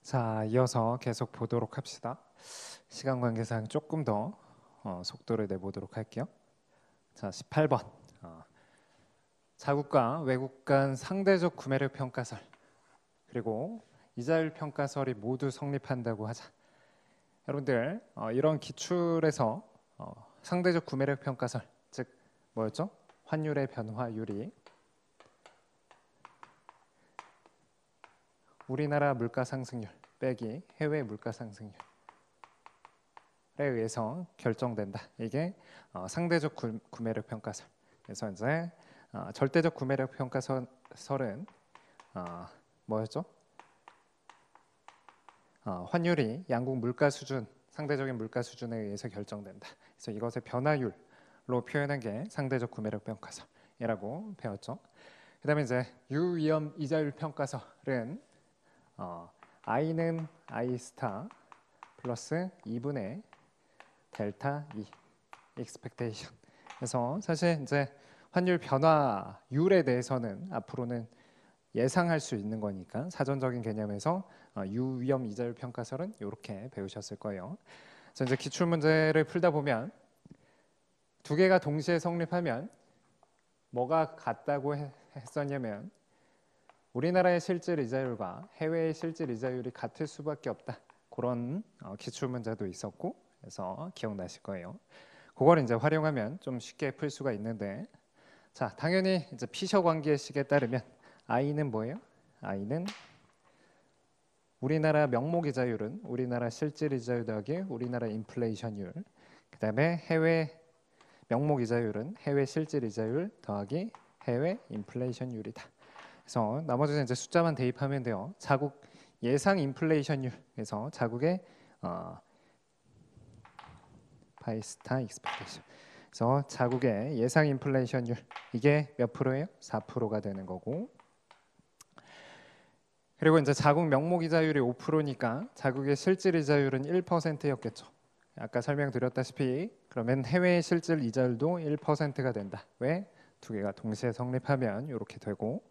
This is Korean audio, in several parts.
자, 이어서 계속 보도록 합시다. 시간 관계상 조금 더 속도를 내보도록 할게요. 자, 18번. 자국과 외국 간 상대적 구매력 평가설 그리고 이자율 평가설이 모두 성립한다고 하자. 여러분들 이런 기출에서 상대적 구매력 평가설, 즉 뭐였죠? 환율의 변화율이 우리나라 물가 상승률 빼기 해외 물가 상승률에 의해서 결정된다. 이게 상대적 구매력 평가설. 그래서 이제 절대적 구매력 평가설은 뭐였죠? 환율이 양국 물가 수준, 상대적인 물가 수준에 의해서 결정된다. 그래서 이것의 변화율로 표현한 게 상대적 구매력 평가설이라고 배웠죠. 그다음에 이제 유위험 이자율 평가설은 i는 i 스타 플러스 2분의 델타 2 expectation. 그래서 사실 이제 환율 변화율에 대해서는 앞으로는 예상할 수 있는 거니까 사전적인 개념에서 유위험 이자율 평가설은 이렇게 배우셨을 거예요. 그래서 이제 기출 문제를 풀다 보면 두 개가 동시에 성립하면 뭐가 같다고 했었냐면 우리나라의 실질 이자율과 해외의 실질 이자율이 같을 수밖에 없다. 그런 기출 문제도 있었고, 그래서 기억나실 거예요. 그걸 이제 활용하면 좀 쉽게 풀 수가 있는데, 자, 당연히 이제 피셔 관계식에 따르면 i는 뭐예요? i는 우리나라 명목 이자율은 우리나라 실질 이자율 더하기 우리나라 인플레이션율, 그다음에 해외 명목 이자율은 해외 실질 이자율 더하기 해외 인플레이션율이다. 그래서 나머지는 이제 숫자만 대입하면 돼요. 자국 예상 인플레이션율, 그래서 자국의 바이스타 익스펙테이션. 그래서 자국의 예상 인플레이션율 이게 몇 프로예요? 4%가 되는 거고. 그리고 이제 자국 명목 이자율이 5%니까 자국의 실질 이자율은 1%였겠죠. 아까 설명드렸다시피 그러면 해외의 실질 이자율도 1%가 된다. 왜? 두 개가 동시에 성립하면 이렇게 되고.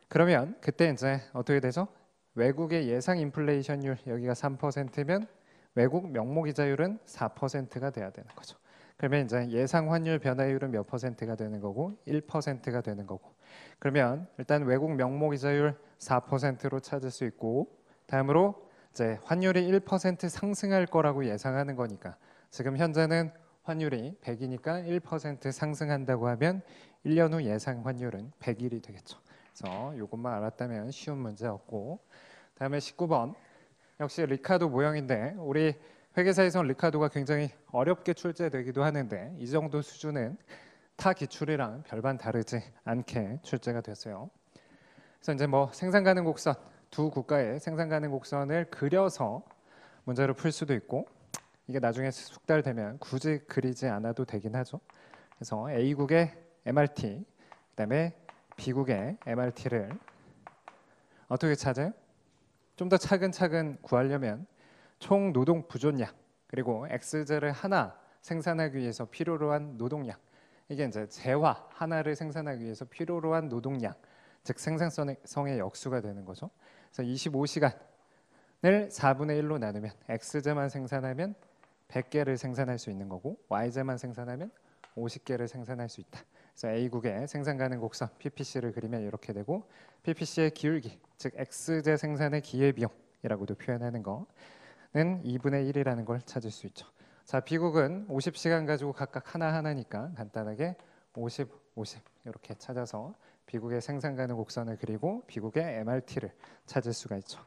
그러면 그때 이제 어떻게 되죠? 외국의 예상 인플레이션율 여기가 3%면 외국 명목 이자율은 4%가 돼야 되는 거죠. 그러면 이제 예상 환율 변화율은 몇 %가 되는 거고 1%가 되는 거고. 그러면 일단 외국 명목 이자율 4%로 찾을 수 있고 다음으로 이제 환율이 1% 상승할 거라고 예상하는 거니까 지금 현재는 환율이 100이니까 1% 상승한다고 하면 1년 후 예상 환율은 100일이 되겠죠. 그래서 이것만 알았다면 쉬운 문제였고, 다음에 19번 역시 리카도 모형인데 우리 회계사에서는 리카도가 굉장히 어렵게 출제되기도 하는데 이 정도 수준은 타 기출이랑 별반 다르지 않게 출제가 됐어요. 그래서 이제 뭐 생산 가능 곡선 두 국가의 생산 가능 곡선을 그려서 문제를 풀 수도 있고 이게 나중에 숙달되면 굳이 그리지 않아도 되긴 하죠. 그래서 A국의 MRT 그다음에 B국의 MRT를 어떻게 찾아요? 좀 더 차근차근 구하려면 총 노동 부존량 그리고 X제를 하나 생산하기 위해서 필요로 한 노동량 이게 이제 재화 하나를 생산하기 위해서 필요로 한 노동량 즉 생산성의 역수가 되는 거죠. 그래서 25시간을 4분의 1로 나누면 X제만 생산하면 100개를 생산할 수 있는 거고 Y제만 생산하면 50개를 생산할 수 있다. 그래서 A국의 생산 가능 곡선 PPC를 그리면 이렇게 되고 PPC의 기울기 즉 X제 생산의 기회비용이라고도 표현하는 거는 2분의 1이라는 걸 찾을 수 있죠. 자, B국은 50시간 가지고 각각 하나하나니까 간단하게 50, 50 이렇게 찾아서 B국의 생산 가능 곡선을 그리고 B국의 MRT를 찾을 수가 있죠.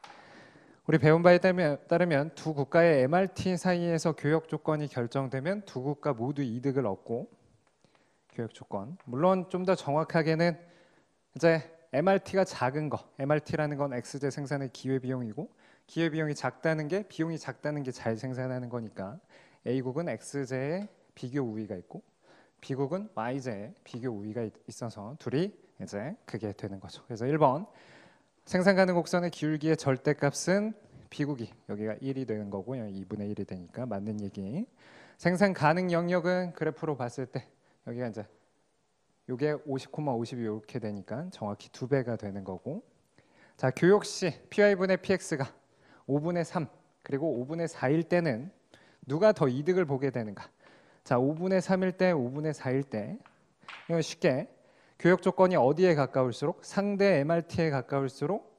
우리 배운 바에 따르면 두 국가의 MRT 사이에서 교역 조건이 결정되면 두 국가 모두 이득을 얻고 교역 조건 물론 좀 더 정확하게는 이제 MRT가 작은 거 MRT라는 건 X제 생산의 기회비용이고 기회비용이 작다는 게 비용이 작다는 게 잘 생산하는 거니까 A국은 X제에 비교 우위가 있고 B국은 Y제에 비교 우위가 있어서 둘이 이제 그게 되는 거죠. 그래서 1번 생산 가능 곡선의 기울기의 절대값은 B국이 여기가 1이 되는 거고 2분의 1이 되니까 맞는 얘기. 생산 가능 영역은 그래프로 봤을 때 여기가 이제 이게 50, 50이 이렇게 되니까 정확히 2배가 되는 거고. 자, 교역 시 PY분의 PX가 5분의 3 그리고 5분의 4일 때는 누가 더 이득을 보게 되는가? 자, 5분의 3일 때, 5분의 4일 때 이건 쉽게 교역 조건이 어디에 가까울수록 상대 MRT에 가까울수록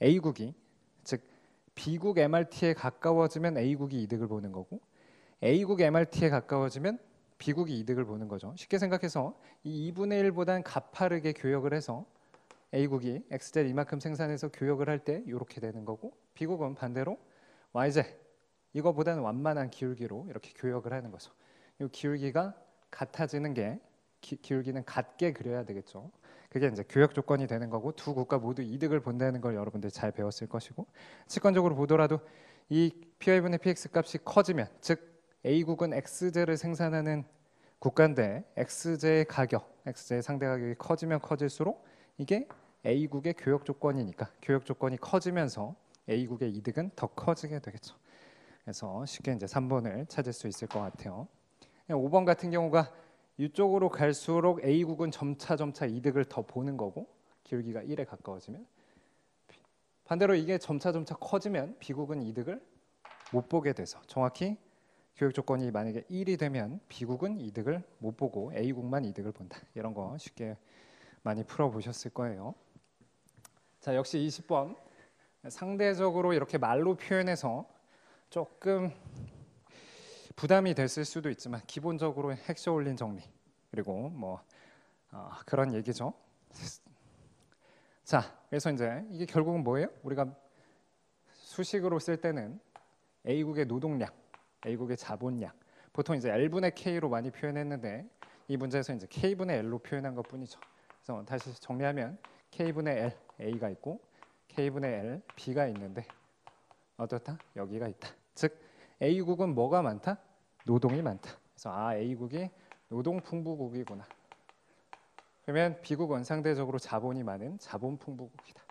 A국이 즉 B국 MRT에 가까워지면 A국이 이득을 보는 거고 A국 MRT에 가까워지면 B국이 이득을 보는 거죠. 쉽게 생각해서 이 2분의 1보다는 가파르게 교역을 해서 A국이 XZ 이만큼 생산해서 교역을 할 때 이렇게 되는 거고 B국은 반대로 YZ 이거보다는 완만한 기울기로 이렇게 교역을 하는 거죠. 이 기울기가 같아지는 게 기울기는 같게 그려야 되겠죠. 그게 이제 교역 조건이 되는 거고 두 국가 모두 이득을 본다는 걸 여러분들 잘 배웠을 것이고 직관적으로 보더라도 이 Py분의 Px 값이 커지면 즉 A국은 XZ를 생산하는 국가인데 XZ의 가격, XZ의 상대 가격이 커지면 커질수록 이게 A국의 교역 조건이니까 교역 조건이 커지면서 A국의 이득은 더 커지게 되겠죠. 그래서 쉽게 이제 3번을 찾을 수 있을 것 같아요. 5번 같은 경우가 이쪽으로 갈수록 A국은 점차 이득을 더 보는 거고 기울기가 1에 가까워지면 반대로 이게 점차 커지면 B국은 이득을 못 보게 돼서 정확히 교역 조건이 만약에 1이 되면 B국은 이득을 못 보고 A국만 이득을 본다. 이런 거 쉽게 많이 풀어보셨을 거예요. 자, 역시 20번 상대적으로 이렇게 말로 표현해서 조금 부담이 됐을 수도 있지만 기본적으로 핵쇼올린 정리 그리고 뭐 그런 얘기죠. 자, 그래서 이제 이게 결국은 뭐예요? 우리가 수식으로 쓸 때는 A국의 노동량, A국의 자본량 보통 이제 L분의 K로 많이 표현했는데 이 문제에서 이제 K분의 L로 표현한 것뿐이죠. 그래서 다시 정리하면 K분의 L A가 있고 K분의 L B가 있는데 어떻다? 여기가 있다. 즉 A국은 뭐가 많다? 노동이 많다. 그래서 A국이 노동풍부국이구나. 그러면 B국은 상대적으로 자본이 많은 자본풍부국이다.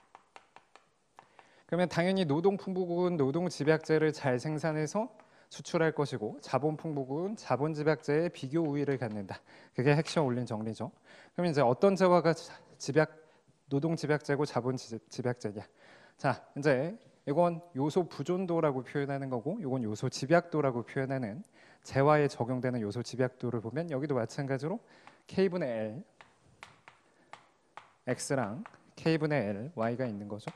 그러면 당연히 노동풍부국은 노동집약제를 잘 생산해서 수출할 것이고 자본풍부국은 자본집약제의 비교 우위를 갖는다. 그게 핵쇼올린 정리죠. 그럼 이제 어떤 재화가 노동집약제고 자본집약제냐? 자, 이제 이건 요소 부존도라고 표현하는 거고 이건 요소 집약도라고 표현하는 재화에 적용되는 요소 집약도를 보면 여기도 마찬가지로 K분의 L X랑 K분의 L Y가 있는 거죠.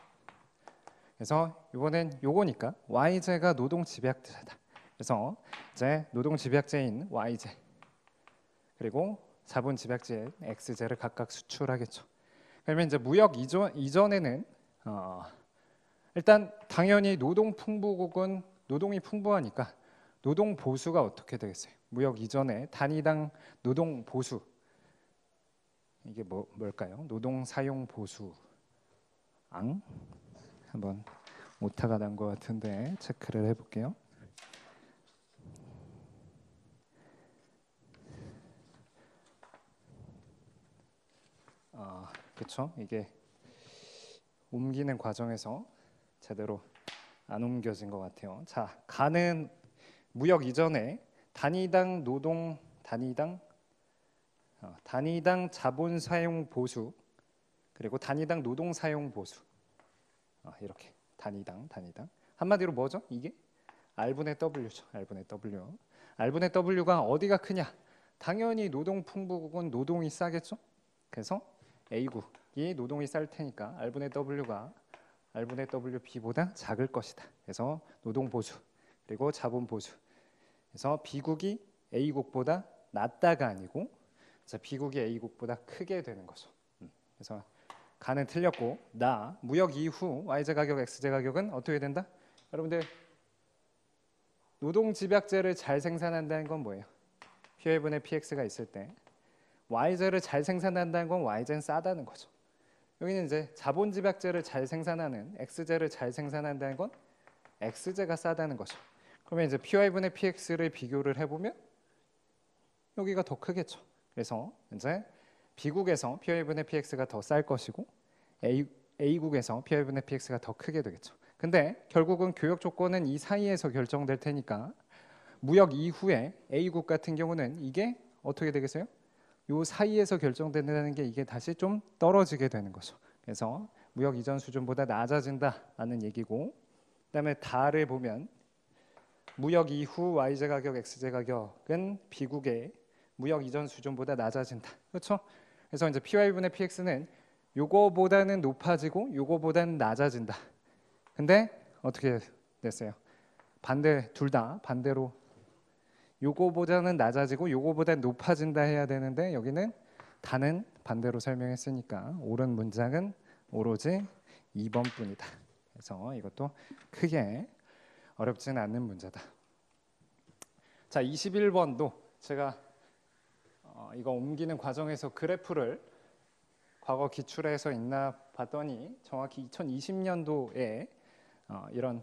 그래서 이번엔 요거니까 YZ가 노동 집약제다. 그래서 이제 노동 집약제인 YZ 그리고 자본 집약제인 XZ를 각각 수출하겠죠. 그러면 이제 무역 이전에는 일단 당연히 노동 풍부국은 노동이 풍부하니까 노동 보수가 어떻게 되겠어요? 무역 이전에 단위당 노동 보수 이게 뭘까요? 노동 사용 보수 한번 오타가 난 것 같은데 체크를 해볼게요. 그렇죠? 이게 옮기는 과정에서 제대로 안 옮겨진 것 같아요. 자, 가는 무역 이전에 단위당 자본 사용 보수 그리고 단위당 노동 사용 보수 이렇게 단위당 한마디로 뭐죠? 이게 R분의 W죠. R분의 W. R분의 W가 어디가 크냐? 당연히 노동 풍부국은 노동이 싸겠죠. 그래서 A국이 노동이 쌀 테니까 R분의 W가 R분의 WB보다 작을 것이다. 그래서 노동 보수 그리고 자본 보수. 그래서 B국이 A국보다 낮다가 아니고 B국이 A국보다 크게 되는 거죠. 그래서 가는 틀렸고 무역 이후 YZ 가격, XZ 가격은 어떻게 된다? 여러분들 노동 집약제를 잘 생산한다는 건 뭐예요? P분의 PX가 있을 때 YZ를 잘 생산한다는 건 YZ는 싸다는 거죠. 여기는 이제 자본 집약제를 잘 생산하는 XZ를 잘 생산한다는 건 XZ가 싸다는 거죠. 그러면 이제 PY분의 PX를 비교를 해보면 여기가 더 크겠죠. 그래서 이제 B국에서 PY분의 PX가 더 쌀 것이고 A국에서 PY분의 PX가 더 크게 되겠죠. 근데 결국은 교역 조건은 이 사이에서 결정될 테니까 무역 이후에 A국 같은 경우는 이게 어떻게 되겠어요? 요 사이에서 결정된다는 게 이게 다시 좀 떨어지게 되는 거죠. 그래서 무역 이전 수준보다 낮아진다라는 얘기고 그다음에 다를 보면 무역 이후 YZ 가격, XZ 가격은 비국의 무역 이전 수준보다 낮아진다. 그렇죠? 그래서 이제 PY분의 PX는 요거보다는 높아지고 요거보다는 낮아진다. 근데 어떻게 됐어요? 반대, 둘 다 반대로 요거보다는 낮아지고 요거보다는 높아진다 해야 되는데 여기는 다는 반대로 설명했으니까 옳은 문장은 오로지 2번뿐이다. 그래서 이것도 크게 어렵지는 않는 문제다. 자, 21번도 제가 이거 옮기는 과정에서 그래프를 과거 기출해서 있나 봤더니 정확히 2020년도에 이런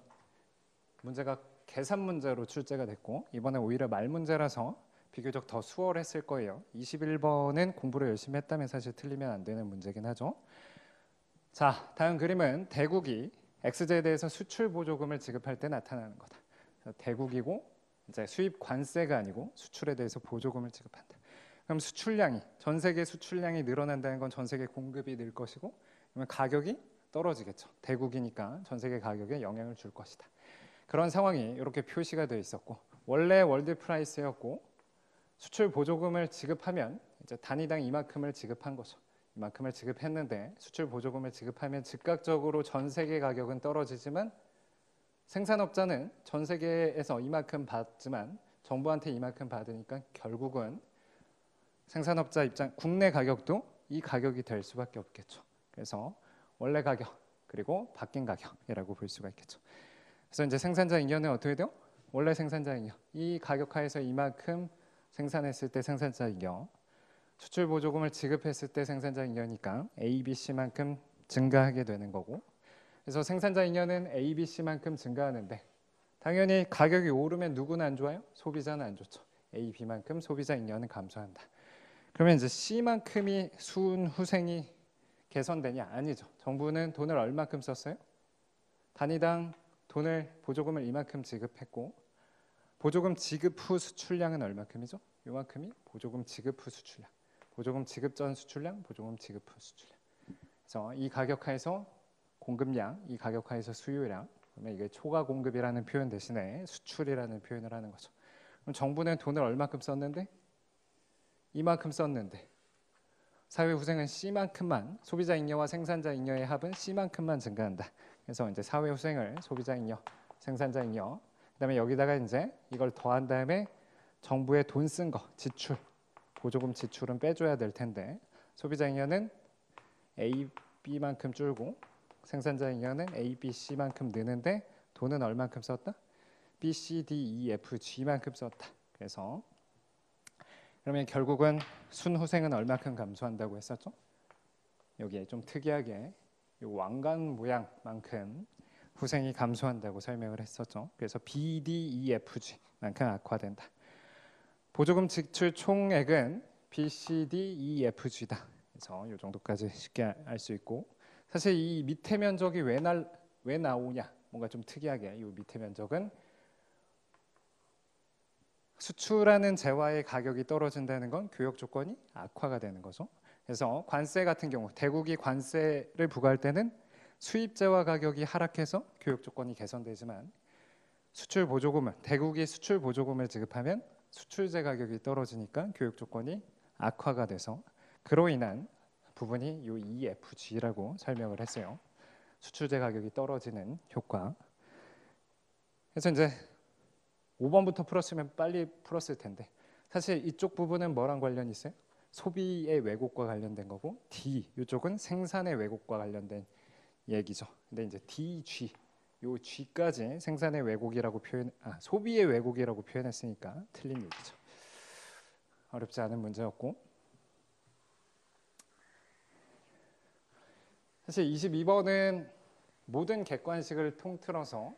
문제가 계산 문제로 출제가 됐고 이번에 오히려 말 문제라서 비교적 더 수월했을 거예요. 21번은 공부를 열심히 했다면 사실 틀리면 안 되는 문제긴 하죠. 자, 다음 그림은 대국이 XZ에 대해서 수출 보조금을 지급할 때 나타나는 거다. 대국이고 이제 수입 관세가 아니고 수출에 대해서 보조금을 지급한다. 그럼 수출량이 전 세계 수출량이 늘어난다는 건 전 세계 공급이 늘 것이고 그러면 가격이 떨어지겠죠. 대국이니까 전 세계 가격에 영향을 줄 것이다. 그런 상황이 이렇게 표시가 되어 있었고 원래 월드 프라이스였고 수출 보조금을 지급하면 이제 단위당 이만큼을 지급한 거죠. 이만큼을 지급했는데 수출 보조금을 지급하면 즉각적으로 전 세계 가격은 떨어지지만 생산업자는 전 세계에서 이만큼 받지만 정부한테 이만큼 받으니까 결국은 생산업자 입장 국내 가격도 이 가격이 될 수밖에 없겠죠. 그래서 원래 가격 그리고 바뀐 가격이라고 볼 수가 있겠죠. 그래서 이제 생산자 잉여는 어떻게 돼요? 원래 생산자 잉여 이 가격 하에서 이만큼 생산했을 때 생산자 잉여 수출 보조금을 지급했을 때 생산자 잉여니까 A, B, C만큼 증가하게 되는 거고 그래서 생산자 잉여는 A, B, C만큼 증가하는데 당연히 가격이 오르면 누구는 안 좋아요? 소비자는 안 좋죠. A, B만큼 소비자 잉여는 감소한다. 그러면 이제 C만큼이 순후생이 개선되냐? 아니죠. 정부는 돈을 얼마큼 썼어요? 단위당 돈을 보조금을 이만큼 지급했고 보조금 지급 후 수출량은 얼마큼이죠? 요만큼이 보조금 지급 후 수출량. 보조금 지급 전 수출량, 보조금 지급 후 수출량. 그래서 이 가격 하에서 공급량, 이 가격 하에서 수요량. 그러면 이게 초과 공급이라는 표현 대신에 수출이라는 표현을 하는 거죠. 그럼 정부는 돈을 얼마큼 썼는데? 이만큼 썼는데 사회후생은 C만큼만 소비자 잉여와 생산자 잉여의 합은 C만큼만 증가한다. 그래서 이제 사회후생을 소비자 잉여, 생산자 잉여, 그다음에 여기다가 이제 이걸 더한 다음에 정부의 돈 쓴 거 지출, 보조금 지출은 빼줘야 될 텐데 소비자 잉여는 A, B만큼 줄고 생산자 잉여는 A, B, C만큼 느는데 돈은 얼만큼 썼다? B, C, D, E, F, G만큼 썼다. 그래서 그러면 결국은 순후생은 얼마큼 감소한다고 했었죠? 여기에 좀 특이하게 이 왕관 모양만큼 후생이 감소한다고 설명을 했었죠. 그래서 B, D, E, F, G만큼 악화된다. 보조금 지출 총액은 B, C, D, E, F, G다. 그래서 이 정도까지 쉽게 알 수 있고 사실 이 밑에 면적이 왜 나오냐? 뭔가 좀 특이하게 이 밑에 면적은 수출하는 재화의 가격이 떨어진다는 건 교역 조건이 악화가 되는 거죠. 그래서 관세 같은 경우 대국이 관세를 부과할 때는 수입 재화 가격이 하락해서 교역 조건이 개선되지만 수출 보조금을 대국이 수출 보조금을 지급하면 수출재 가격이 떨어지니까 교역 조건이 악화가 돼서 그로 인한 부분이 이 EFG라고 설명을 했어요. 수출재 가격이 떨어지는 효과. 그래서 이제 5번부터 풀었으면 빨리 풀었을 텐데 사실 이쪽 부분은 뭐랑 관련이 있어요? 소비의 왜곡과 관련된 거고 D 이쪽은 생산의 왜곡과 관련된 얘기죠. 근데 이제 DG 요 G까지 생산의 왜곡이라고 소비의 왜곡이라고 표현했으니까 틀린 얘기죠. 어렵지 않은 문제였고 사실 22번은 모든 객관식을 통틀어서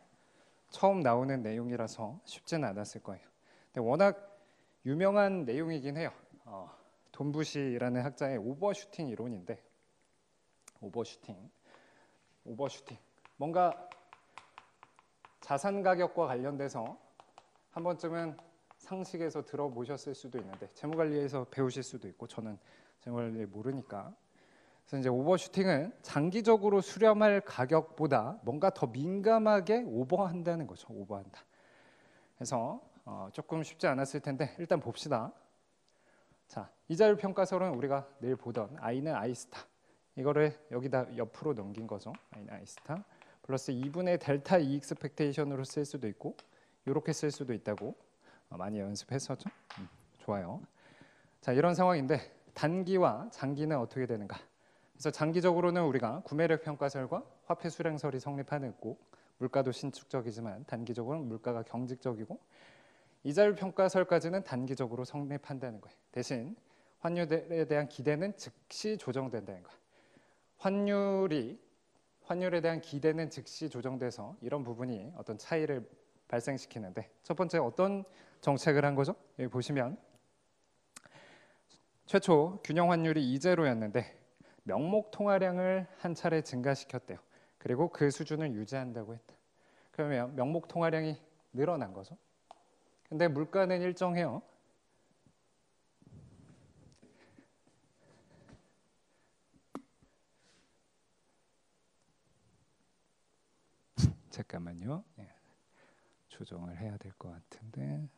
처음 나오는 내용이라서 쉽지는 않았을 거예요. 근데 워낙 유명한 내용이긴 해요. 돈부시라는 학자의 오버슈팅 이론인데 오버슈팅 뭔가 자산 가격과 관련돼서 한 번쯤은 상식에서 들어보셨을 수도 있는데 재무관리에서 배우실 수도 있고 저는 재무관리 모르니까 그래서 이제 오버슈팅은 장기적으로 수렴할 가격보다 뭔가 더 민감하게 오버한다는 거죠. 오버한다. 그래서 조금 쉽지 않았을 텐데 일단 봅시다. 자, 이자율 평가설은 우리가 늘 보던 I는 I 스타, 이거를 여기다 옆으로 넘긴 거죠. I는 I 스타 플러스 2분의 델타 E 익스펙테이션으로 쓸 수도 있고 이렇게 쓸 수도 있다고 많이 연습했었죠. 좋아요. 자, 이런 상황인데 단기와 장기는 어떻게 되는가? 그래서 장기적으로는 우리가 구매력 평가설과 화폐 수량설이 성립하는 거고, 물가도 신축적이지만 단기적으로는 물가가 경직적이고, 이자율 평가설까지는 단기적으로 성립한다는 거예요. 대신 환율에 대한 기대는 즉시 조정된다는 거예요. 환율에 대한 기대는 즉시 조정돼서 이런 부분이 어떤 차이를 발생시키는데, 첫 번째 어떤 정책을 한 거죠? 여기 보시면 최초 균형 환율이 이제로였는데 명목 통화량을 한 차례 증가시켰대요. 그리고 그 수준을 유지한다고 했다. 그러면 명목 통화량이 늘어난 거죠. 근데 물가는 일정해요. 잠깐만요. 조정을 해야 될 것 같은데.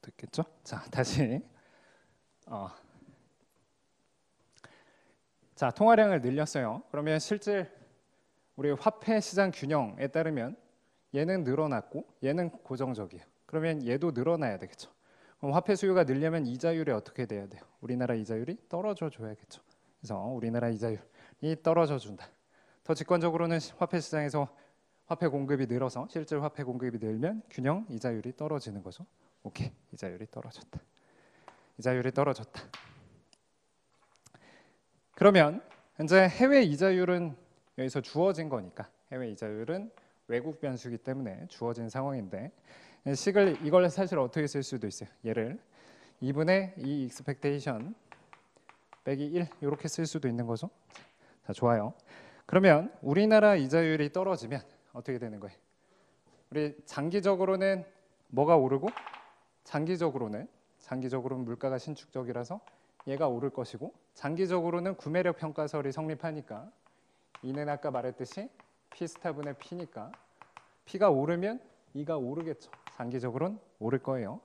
됐겠죠? 자, 다시 자, 통화량을 늘렸어요. 그러면 실질 우리 화폐 시장 균형에 따르면 얘는 늘어났고 얘는 고정적이에요. 그러면 얘도 늘어나야 되겠죠. 그럼 화폐 수요가 늘려면 이자율이 어떻게 돼야 돼요? 우리나라 이자율이 떨어져 줘야겠죠. 그래서 우리나라 이자율이 떨어져 준다. 더 직관적으로는 화폐 시장에서 화폐 공급이 늘어서 실질 화폐 공급이 늘면 균형 이자율이 떨어지는 거죠. 오케이, 이자율이 떨어졌다. 이자율이 떨어졌다. 그러면 현재 해외 이자율은 여기서 주어진 거니까, 해외 이자율은 외국 변수기 때문에 주어진 상황인데, 이걸 사실 어떻게 쓸 수도 있어요. 얘를 2분의 2 익스펙테이션 빼기 1 이렇게 쓸 수도 있는 거죠. 자, 좋아요. 그러면 우리나라 이자율이 떨어지면 어떻게 되는 거예요? 우리 장기적으로는 뭐가 오르고, 장기적으로는 물가가 신축적이라서 얘가 오를 것이고, 장기적으로는 구매력 평가설이 성립하니까 이는 아까 말했듯이 P 스타분의 P니까 P가 오르면 E가 오르겠죠. 장기적으로는 오를 거예요.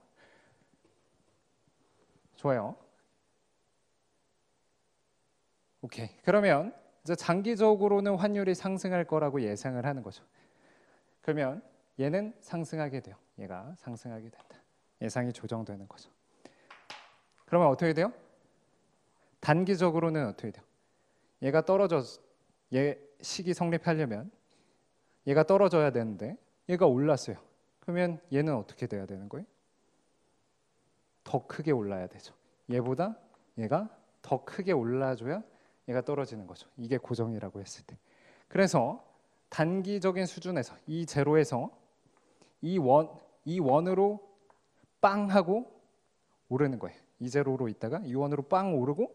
좋아요. 오케이. 그러면 이제 장기적으로는 환율이 상승할 거라고 예상을 하는 거죠. 그러면 얘는 상승하게 돼요. 얘가 상승하게 된다. 예상이 조정되는 거죠. 그러면 어떻게 돼요? 단기적으로는 어떻게 돼요? 얘 식이 성립하려면 얘가 떨어져야 되는데 얘가 올랐어요. 그러면 얘는 어떻게 돼야 되는 거예요? 더 크게 올라야 되죠. 얘보다 얘가 더 크게 올라줘야 얘가 떨어지는 거죠. 이게 고정이라고 했을 때. 그래서 단기적인 수준에서 이 제로에서 이 원으로 빵 하고 오르는 거예요. 이 제로로 있다가 이 원으로 빵 오르고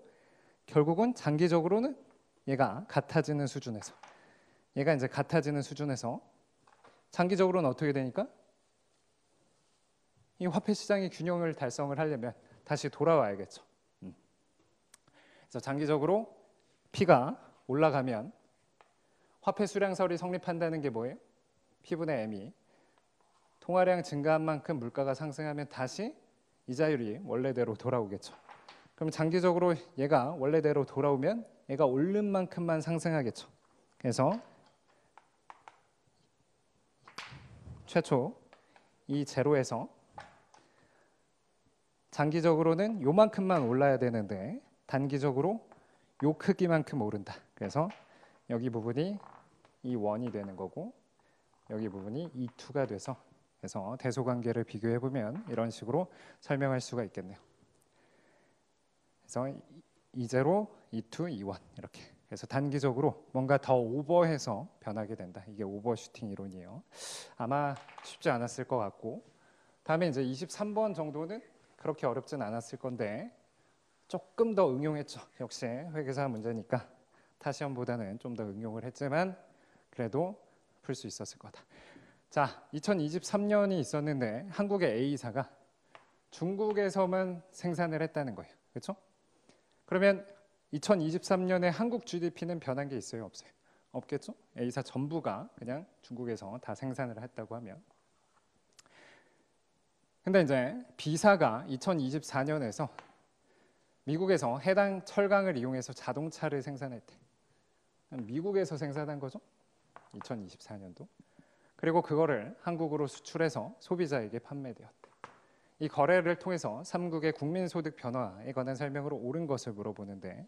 결국은 장기적으로는 얘가 같아지는 수준에서 장기적으로는 어떻게 되니까 이 화폐 시장의 균형을 달성을 하려면 다시 돌아와야겠죠. 그래서 장기적으로 P가 올라가면 화폐 수량설이 성립한다는 게 뭐예요? P분의 M이 통화량 증가한 만큼 물가가 상승하면 다시 이자율이 원래대로 돌아오겠죠. 그럼 장기적으로 얘가 원래대로 돌아오면 얘가 오른 만큼만 상승하겠죠. 그래서 최초 이 제로에서 장기적으로는 요만큼만 올라야 되는데 단기적으로 요 크기만큼 오른다. 그래서 여기 부분이 이 원이 되는 거고 여기 부분이 이 2가 돼서 그래서 대소관계를 비교해 보면 이런 식으로 설명할 수가 있겠네요. 그래서 E0, E2, E1 이렇게. 그래서 단기적으로 뭔가 더 오버해서 변하게 된다. 이게 오버슈팅 이론이에요. 아마 쉽지 않았을 것 같고, 다음에 이제 23번 정도는 그렇게 어렵진 않았을 건데 조금 더 응용했죠. 역시 회계사 문제니까 타시험보다는 좀 더 응용을 했지만 그래도 풀 수 있었을 거다. 자, 2023년이 있었는데 한국의 A사가 중국에서만 생산을 했다는 거예요. 그렇죠? 그러면 2023년에 한국 GDP는 변한 게 있어요, 없어요? 없겠죠? A사 전부가 그냥 중국에서 다 생산을 했다고 하면. 근데 이제 B사가 2024년에서 미국에서 해당 철강을 이용해서 자동차를 생산했대. 미국에서 생산한 거죠? 2024년도. 그리고 그거를 한국으로 수출해서 소비자에게 판매되었대. 이 거래를 통해서 3국의 국민소득 변화에 관한 설명으로 옳은 것을 물어보는데,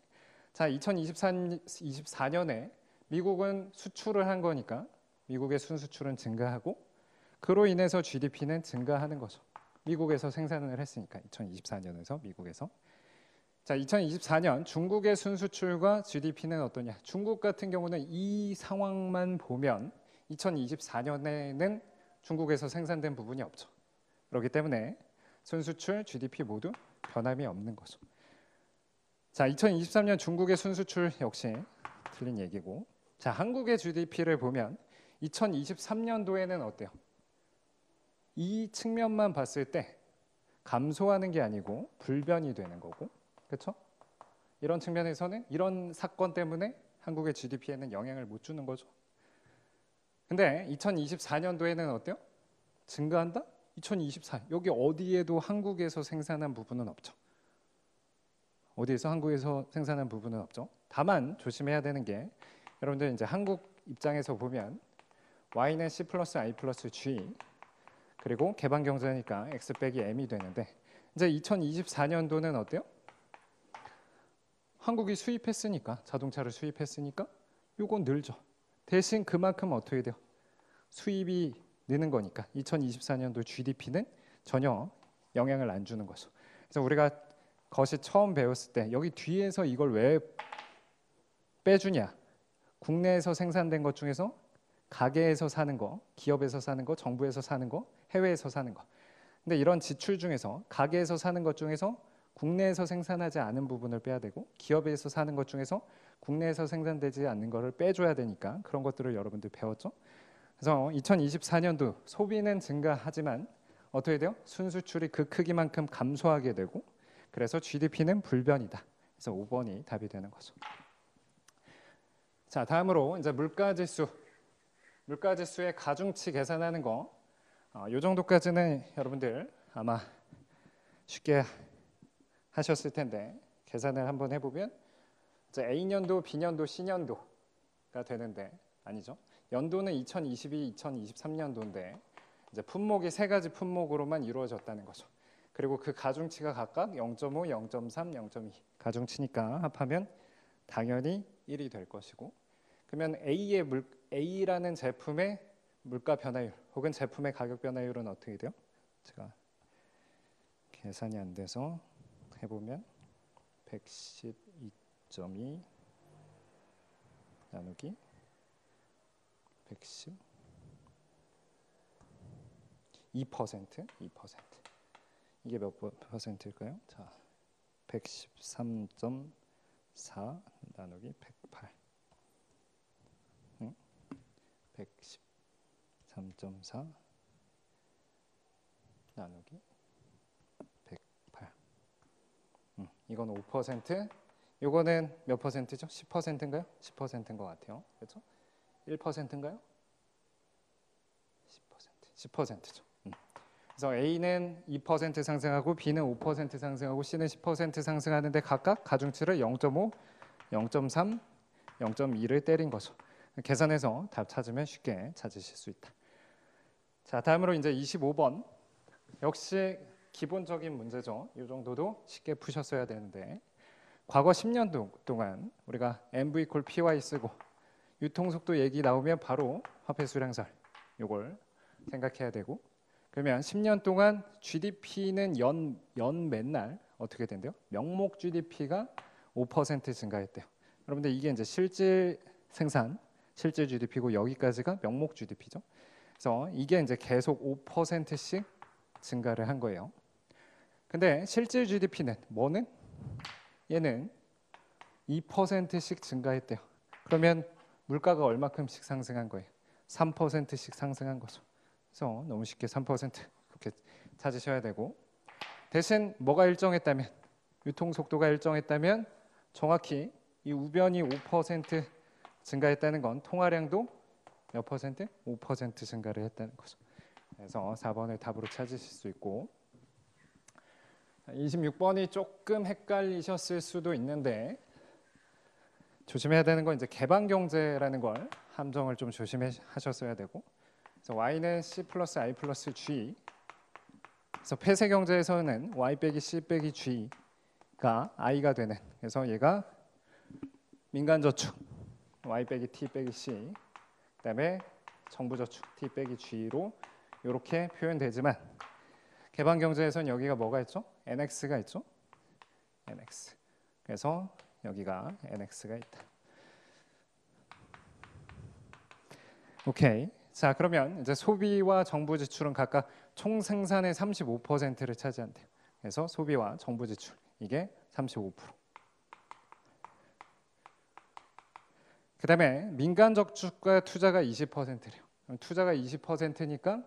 자, 2024년에 미국은 수출을 한 거니까 미국의 순수출은 증가하고 그로 인해서 GDP는 증가하는 거죠. 미국에서 생산을 했으니까 2024년에서 미국에서. 자, 2024년 중국의 순수출과 GDP는 어떠냐? 중국 같은 경우는 이 상황만 보면 2024년에는 중국에서 생산된 부분이 없죠. 그렇기 때문에 순수출, GDP 모두 변함이 없는 거죠. 자, 2023년 중국의 순수출 역시 틀린 얘기고, 자, 한국의 GDP를 보면 2023년도에는 어때요? 이 측면만 봤을 때 감소하는 게 아니고 불변이 되는 거고, 그렇죠? 이런 측면에서는 이런 사건 때문에 한국의 GDP에는 영향을 못 주는 거죠. 근데 2024년도에는 어때요? 증가한다? 2024 여기 어디에도 한국에서 생산한 부분은 없죠. 어디에서 한국에서 생산한 부분은 없죠. 다만 조심해야 되는 게 여러분들 이제 한국 입장에서 보면 Y는 C 플러스 I 플러스 G 그리고 개방 경제니까 X 빼기 M이 되는데 이제 2024년도는 어때요? 한국이 수입했으니까 자동차를 수입했으니까 요건 늘죠. 대신 그만큼 어떻게 돼요? 수입이 느는 거니까 2024년도 GDP는 전혀 영향을 안 주는 거죠. 그래서 우리가 것이 처음 배웠을 때 여기 뒤에서 이걸 왜 빼주냐? 국내에서 생산된 것 중에서 가게에서 사는 거, 기업에서 사는 거, 정부에서 사는 거, 해외에서 사는 거. 근데 이런 지출 중에서 가게에서 사는 것 중에서 국내에서 생산하지 않은 부분을 빼야 되고 기업에서 사는 것 중에서 국내에서 생산되지 않는 거를 빼줘야 되니까 그런 것들을 여러분들 배웠죠. 그래서 2024년도 소비는 증가하지만 어떻게 돼요? 순수출이 그 크기만큼 감소하게 되고 그래서 GDP는 불변이다. 그래서 5번이 답이 되는 거죠. 자, 다음으로 이제 물가지수의 가중치 계산하는 거. 이 정도까지는 여러분들 아마 쉽게 하셨을 텐데 계산을 한번 해보면 이제 A년도, B년도, C년도가 되는데 아니죠. 연도는 2022, 2023년도인데 이제 품목이 세 가지 품목으로만 이루어졌다는 거죠. 그리고 그 가중치가 각각 0.5, 0.3, 0.2 가중치니까 합하면 당연히 1이 될 것이고 그러면 A라는 제품의 물가 변화율 혹은 제품의 가격 변화율은 어떻게 돼요? 제가 계산이 안 돼서 해보면 112.2 나누기 110 2% 이게 몇 퍼센트일까요? 자, 113.4 나누기 108 113.4 나누기 108 이건 5% 이거는 몇 퍼센트죠? 10%인가요? 10%인 것 같아요. 그렇죠? 1%인가요? 10%죠. 그래서 A는 2% 상승하고 B는 5% 상승하고 C는 10% 상승하는데 각각 가중치를 0.5, 0.3, 0.2를 때린 거죠. 계산해서 답 찾으면 쉽게 찾으실 수 있다. 자, 다음으로 이제 25번 역시 기본적인 문제죠. 이 정도도 쉽게 푸셨어야 되는데 과거 10년 동안 우리가 MV 콜 PY 쓰고 유통속도 얘기 나오면 바로 화폐 수량설 이걸 생각해야 되고 그러면 10년 동안 GDP는 연 맨날 어떻게 된대요? 명목 GDP가 5% 증가했대요. 여러분들 이게 이제 실질 생산, 실질 GDP고 여기까지가 명목 GDP죠. 그래서 이게 이제 계속 5%씩 증가를 한 거예요. 근데 실질 GDP는 뭐는? 얘는 2%씩 증가했대요. 그러면 물가가 얼마큼씩 상승한 거예요? 3%씩 상승한 거죠. 그래서 너무 쉽게 3% 그렇게 찾으셔야 되고, 대신 뭐가 일정했다면, 유통 속도가 일정했다면 정확히 이 우변이 5% 증가했다는 건 통화량도 몇 퍼센트? 5% 증가를 했다는 거죠. 그래서 4번을 답으로 찾으실 수 있고, 26번이 조금 헷갈리셨을 수도 있는데 조심해야 되는 건 이제 개방 경제라는 걸 함정을 좀 조심하셨어야 되고, 그래서 y는 c 플러스 i 플러스 g, 그래서 폐쇄 경제에서는 y 빼기 c 빼기 g가 i가 되는, 그래서 얘가 민간 저축 y 빼기 t 빼기 c, 그다음에 정부 저축 t 빼기 g로 이렇게 표현되지만, 개방 경제에서는 여기가 뭐가 있죠? nx가 있죠. nx. 그래서 여기가 nx가 있다. 오케이. 자, 그러면 이제 소비와 정부 지출은 각각 총 생산의 35%를 차지한대요. 그래서 소비와 정부 지출 이게 35%. 그다음에 민간 저축과 투자가 20%래요. 투자가 20%니까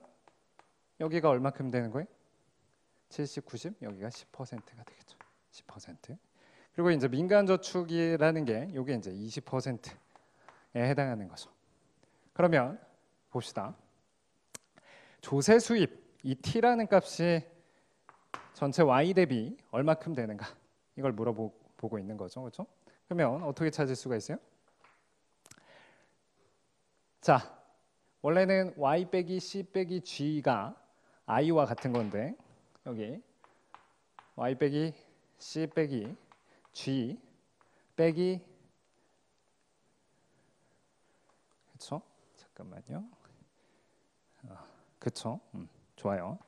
여기가 얼마큼 되는 거예요? 70, 90, 여기가 10%가 되겠죠. 10%. 그리고 이제 민간 저축이라는 게 이게 이제 20%에 해당하는 거죠. 그러면 봅시다. 조세 수입 이 t라는 값이 전체 y 대비 얼마큼 되는가? 이걸 물어보고 있는 거죠. 그렇죠? 그러면 어떻게 찾을 수가 있어요? 자, 원래는 y 빼기 c 빼기 g가 i와 같은 건데, 여기 y 빼기 c 빼기 g 빼기, 그렇죠? 잠깐만요. 그렇죠? 좋아요.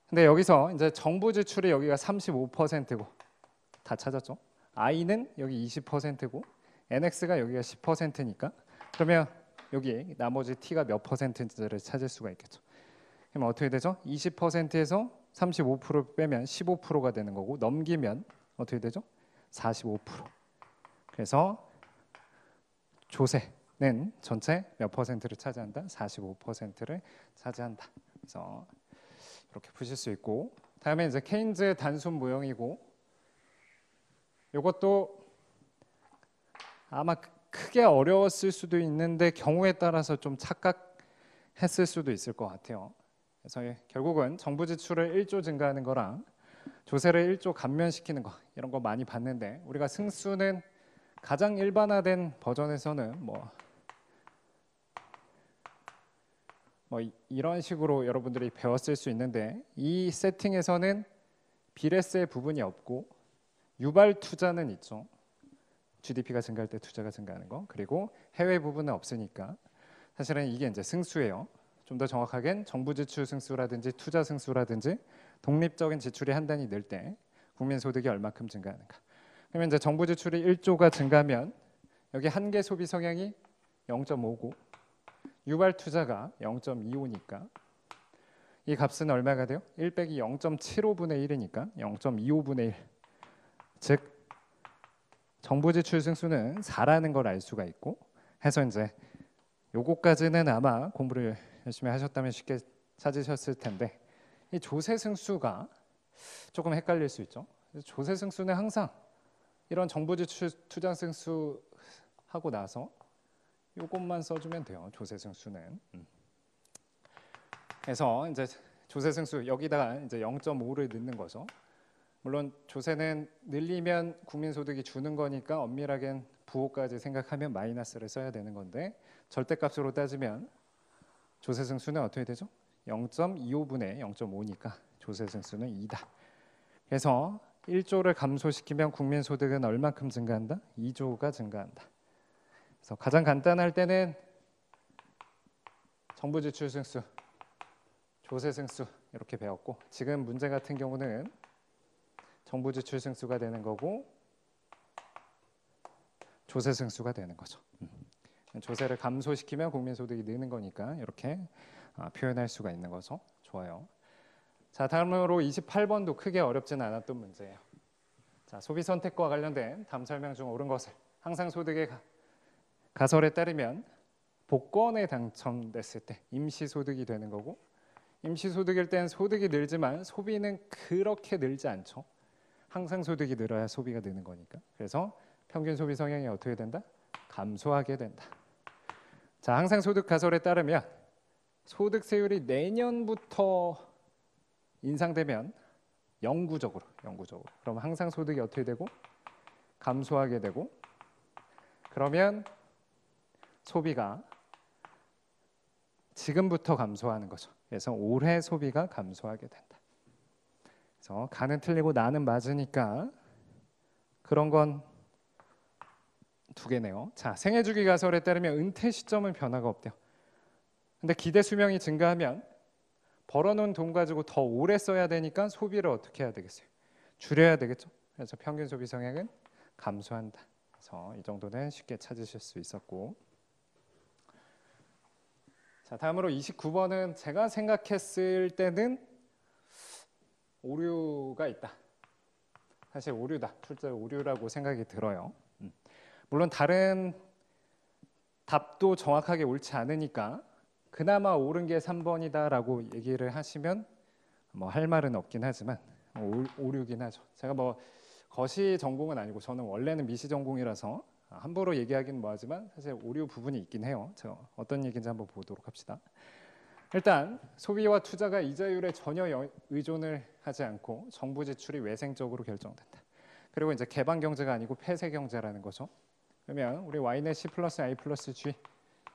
근데 여기서 이제 정부 지출이 여기가 35%고 다 찾았죠? i는 여기 20%고 nx가 여기가 10%니까 그러면 여기 나머지 t가 몇 퍼센트인지를 찾을 수가 있겠죠. 그러면 어떻게 되죠? 20%에서 35% 빼면 15%가 되는 거고, 넘기면 어떻게 되죠? 45%. 그래서 조세는 전체 몇 퍼센트를 차지한다? 45%를 차지한다. 그래서 이렇게 푸실 수 있고, 다음에 이제 케인즈의 단순 모형이고, 이것도 아마 크게 어려웠을 수도 있는데 경우에 따라서 좀 착각했을 수도 있을 것 같아요. 그래서 결국은 정부 지출을 1조 증가하는 거랑 조세를 1조 감면시키는 거, 이런 거 많이 봤는데, 우리가 승수는 가장 일반화된 버전에서는 뭐 이런 식으로 여러분들이 배웠을 수 있는데, 이 세팅에서는 비례세 부분이 없고 유발 투자는 있죠. GDP가 증가할 때 투자가 증가하는 거. 그리고 해외 부분은 없으니까 사실은 이게 이제 승수예요. 좀 더 정확하게는 정부 지출 승수라든지 투자 승수라든지 독립적인 지출이 한 단위 늘 때 국민 소득이 얼마큼 증가하는가. 그러면 이제 정부 지출이 1조가 증가하면 여기 한계 소비 성향이 0.5고 유발 투자가 0.25니까 이 값은 얼마가 돼요? 1 빼기 0.75분의 1이니까 0.25분의 1. 즉 정부 지출 승수는 4라는 걸 알 수가 있고, 해서 이제 요거까지는 아마 공부를 열심히 하셨다면 쉽게 찾으셨을 텐데, 이 조세 승수가 조금 헷갈릴 수 있죠. 조세 승수는 항상 이런 정부 지출 투자 승수 하고 나서 요것만 써주면 돼요. 조세 승수는. 그래서 이제 조세 승수 여기다가 이제 0.5를 넣는 거죠. 물론 조세는 늘리면 국민소득이 주는 거니까 엄밀하게는 부호까지 생각하면 마이너스를 써야 되는 건데, 절대값으로 따지면 조세 승수는 어떻게 되죠? 0.25분의 0.5니까 조세 승수는 2다. 그래서 1조를 감소시키면 국민소득은 얼마큼 증가한다? 2조가 증가한다. 그래서 가장 간단할 때는 정부 지출 승수, 조세 승수 이렇게 배웠고, 지금 문제 같은 경우는 정부 지출 승수가 되는 거고 조세 승수가 되는 거죠. 조세를 감소시키면 국민소득이 느는 거니까 이렇게 표현할 수가 있는 거죠. 좋아요. 자, 다음으로 28번도 크게 어렵진 않았던 문제예요. 자, 소비 선택과 관련된 다음 설명 중 옳은 것을 항상 소득의 가설에 따르면 복권에 당첨됐을 때 임시소득이 되는 거고, 임시소득일 땐 소득이 늘지만 소비는 그렇게 늘지 않죠. 항상 소득이 늘어야 소비가 느는 거니까. 그래서 평균 소비 성향이 어떻게 된다? 감소하게 된다. 자, 항상 소득 가설에 따르면 소득세율이 내년부터 인상되면 영구적으로 그럼 항상 소득이 어떻게 되고? 감소하게 되고, 그러면 소비가 지금부터 감소하는 거죠. 그래서 올해 소비가 감소하게 된다. 그래서 가는 틀리고 나는 맞으니까 그런 건 두 개네요. 자, 생애 주기 가설에 따르면 은퇴 시점은 변화가 없대요. 근데 기대 수명이 증가하면 벌어놓은 돈 가지고 더 오래 써야 되니까 소비를 어떻게 해야 되겠어요? 줄여야 되겠죠. 그래서 평균 소비 성향은 감소한다. 그래서 이 정도는 쉽게 찾으실 수 있었고, 자, 다음으로 29번은 제가 생각했을 때는 오류가 있다. 사실 오류다. 출제 오류라고 생각이 들어요. 물론 다른 답도 정확하게 옳지 않으니까 그나마 옳은 게 3번이다라고 얘기를 하시면 뭐 할 말은 없긴 하지만 오류긴 하죠. 제가 뭐 거시 전공은 아니고 저는 원래는 미시 전공이라서 함부로 얘기하기는 뭐하지만 사실 오류 부분이 있긴 해요. 제가 어떤 얘기인지 한번 보도록 합시다. 일단 소비와 투자가 이자율에 전혀 의존을 하지 않고 정부 지출이 외생적으로 결정된다. 그리고 이제 개방 경제가 아니고 폐쇄 경제라는 거죠. 그러면 우리 y는 c 플러스 i 플러스 g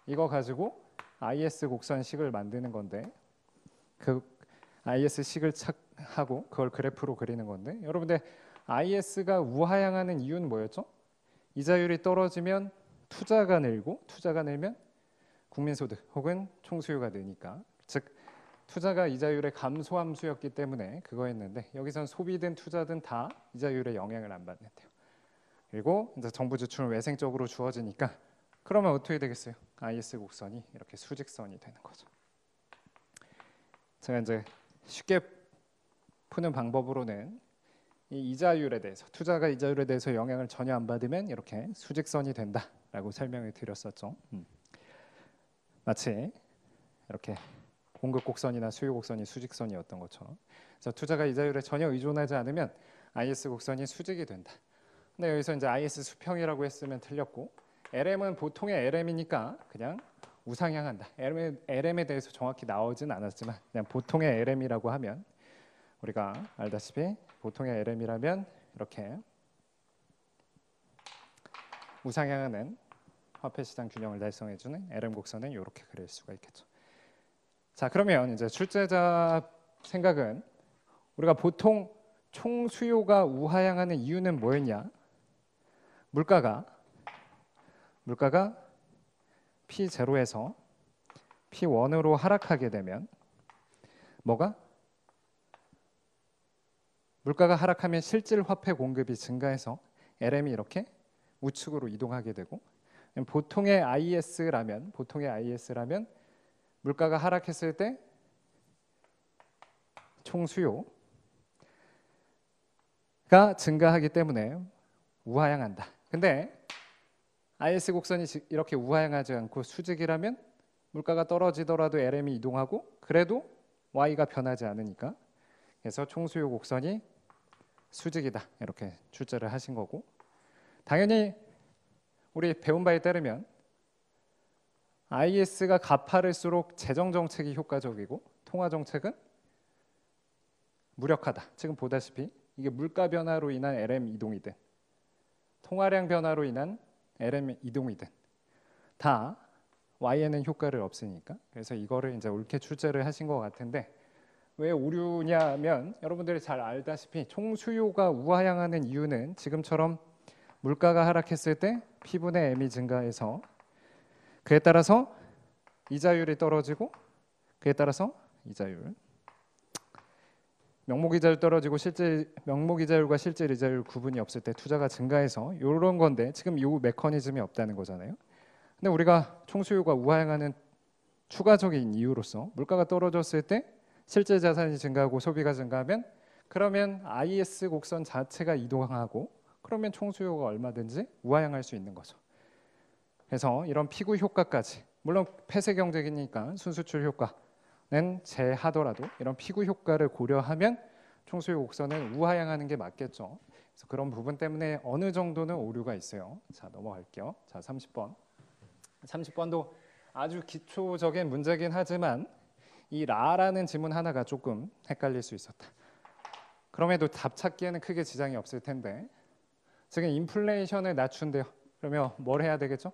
이거 가지고 IS 곡선식을 만드는 건데, 그 IS식을 착하고 그걸 그래프로 그리는 건데, 여러분들 IS가 우하향하는 이유는 뭐였죠? 이자율이 떨어지면 투자가 늘고, 투자가 늘면 국민소득 혹은 총수요가 느니까, 즉 투자가 이자율의 감소함수였기 때문에 그거였는데, 여기선 소비든 투자든 다 이자율에 영향을 안 받는데요. 그리고 이제 정부 지출은 외생적으로 주어지니까 그러면 어떻게 되겠어요? IS 곡선이 이렇게 수직선이 되는 거죠. 제가 이제 쉽게 푸는 방법으로는 이 이자율에 대해서, 투자가 이자율에 대해서 영향을 전혀 안 받으면 이렇게 수직선이 된다라고 설명을 드렸었죠. 마치 이렇게 공급 곡선이나 수요 곡선이 수직선이었던 것처럼. 그래서 투자가 이자율에 전혀 의존하지 않으면 IS 곡선이 수직이 된다. 근데 여기서 이제 IS 수평이라고 했으면 틀렸고, LM은 보통의 LM이니까 그냥 우상향한다. LM에 대해서 정확히 나오진 않았지만 그냥 보통의 LM이라고 하면, 우리가 알다시피 보통의 LM이라면 이렇게 우상향하는 화폐시장 균형을 달성해주는 LM 곡선은 이렇게 그릴 수가 있겠죠. 자, 그러면 이제 출제자 생각은 우리가 보통 총 수요가 우하향하는 이유는 뭐였냐? 물가가 P0에서 P1으로 하락하게 되면 뭐가? 물가가 하락하면 실질 화폐 공급이 증가해서 LM이 이렇게 우측으로 이동하게 되고, 보통의 IS라면 물가가 하락했을 때 총 수요가 증가하기 때문에 우하향한다. 근데 IS 곡선이 이렇게 우하향하지 않고 수직이라면 물가가 떨어지더라도 LM이 이동하고 그래도 Y가 변하지 않으니까, 그래서 총수요 곡선이 수직이다 이렇게 출제를 하신 거고, 당연히 우리 배운 바에 따르면 IS가 가파를수록 재정정책이 효과적이고 통화정책은 무력하다. 지금 보다시피 이게 물가 변화로 인한 LM 이동이든 통화량 변화로 인한 LM 이동이든 다 Y에는 효과를 없으니까, 그래서 이거를 이제 옳게 출제를 하신 것 같은데, 왜 오류냐면 여러분들이 잘 알다시피 총수요가 우하향하는 이유는 지금처럼 물가가 하락했을 때 P분의 M이 증가해서 그에 따라서 이자율이 떨어지고 그에 따라서 이자율 명목이자율 떨어지고 실제 명목이자율과 실질 이자율 구분이 없을 때 투자가 증가해서 이런 건데 지금 이 메커니즘이 없다는 거잖아요. 근데 우리가 총수요가 우하향하는 추가적인 이유로서 물가가 떨어졌을 때 실제 자산이 증가하고 소비가 증가하면 그러면 IS 곡선 자체가 이동하고 그러면 총수요가 얼마든지 우하향할 수 있는 거죠. 그래서 이런 피구 효과까지 물론 폐쇄 경제이니까 순수출 효과는 제하더라도 이런 피구 효과를 고려하면 총수요 곡선은 우하향하는 게 맞겠죠. 그래서 그런 부분 때문에 어느 정도는 오류가 있어요. 자, 넘어갈게요. 자, 30번. 30번도 아주 기초적인 문제긴 하지만 이 라라는 지문 하나가 조금 헷갈릴 수 있었다. 그럼에도 답 찾기에는 크게 지장이 없을 텐데 지금 인플레이션을 낮춘대요. 그러면 뭘 해야 되겠죠?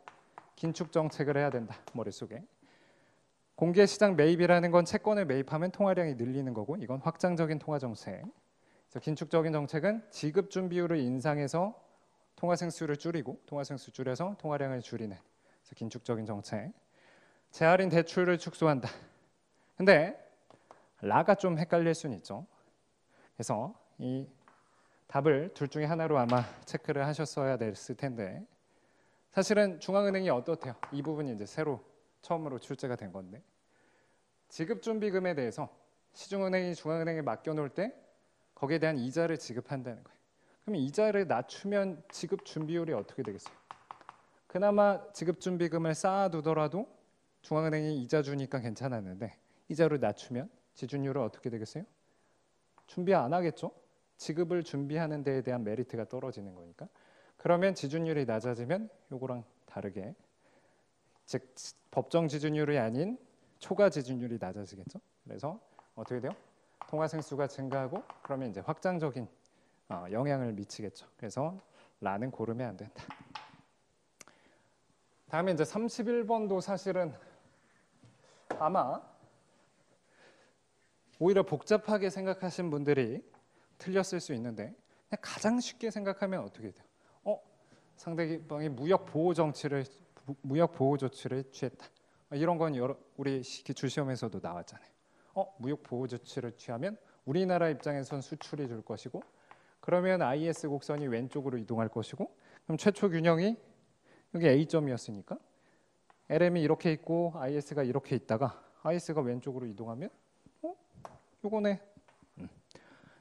긴축 정책을 해야 된다. 머릿속에. 공개시장 매입이라는 건 채권을 매입하면 통화량이 늘리는 거고 이건 확장적인 통화 정책. 그래서 긴축적인 정책은 지급 준비율을 인상해서 통화 승수를 줄이고 통화 승수 줄여서 통화량을 줄이는 그래서 긴축적인 정책. 재할인 대출을 축소한다. 근데 라가 좀 헷갈릴 수는 있죠. 그래서 이 답을 둘 중에 하나로 아마 체크를 하셨어야 됐을 텐데 사실은 중앙은행이 어떻대요? 이 부분이 이제 새로 처음으로 출제가 된 건데 지급준비금에 대해서 시중은행이 중앙은행에 맡겨놓을 때 거기에 대한 이자를 지급한다는 거예요. 그럼 이자를 낮추면 지급준비율이 어떻게 되겠어요? 그나마 지급준비금을 쌓아두더라도 중앙은행이 이자 주니까 괜찮았는데 이자를 낮추면 지준율은 어떻게 되겠어요? 준비 안 하겠죠? 지급을 준비하는 데에 대한 메리트가 떨어지는 거니까. 그러면 지준율이 낮아지면 요거랑 다르게 즉 법정 지준율이 아닌 초과 지준율이 낮아지겠죠. 그래서 어떻게 돼요? 통화 승수가 증가하고 그러면 이제 확장적인 영향을 미치겠죠. 그래서 라는 고르면 안 된다. 다음에 이제 31번도 사실은 아마 오히려 복잡하게 생각하신 분들이 틀렸을 수 있는데 그냥 가장 쉽게 생각하면 어떻게 돼요? 상대방이 무역 보호 조치를 취했다. 이런 건 우리 기출 시험에서도 나왔잖아요. 무역 보호 조치를 취하면 우리나라 입장에선 수출이 줄 것이고 그러면 IS 곡선이 왼쪽으로 이동할 것이고 그럼 최초 균형이 여기 A점이었으니까 LM이 이렇게 있고 IS가 이렇게 있다가 IS가 왼쪽으로 이동하면 요거네.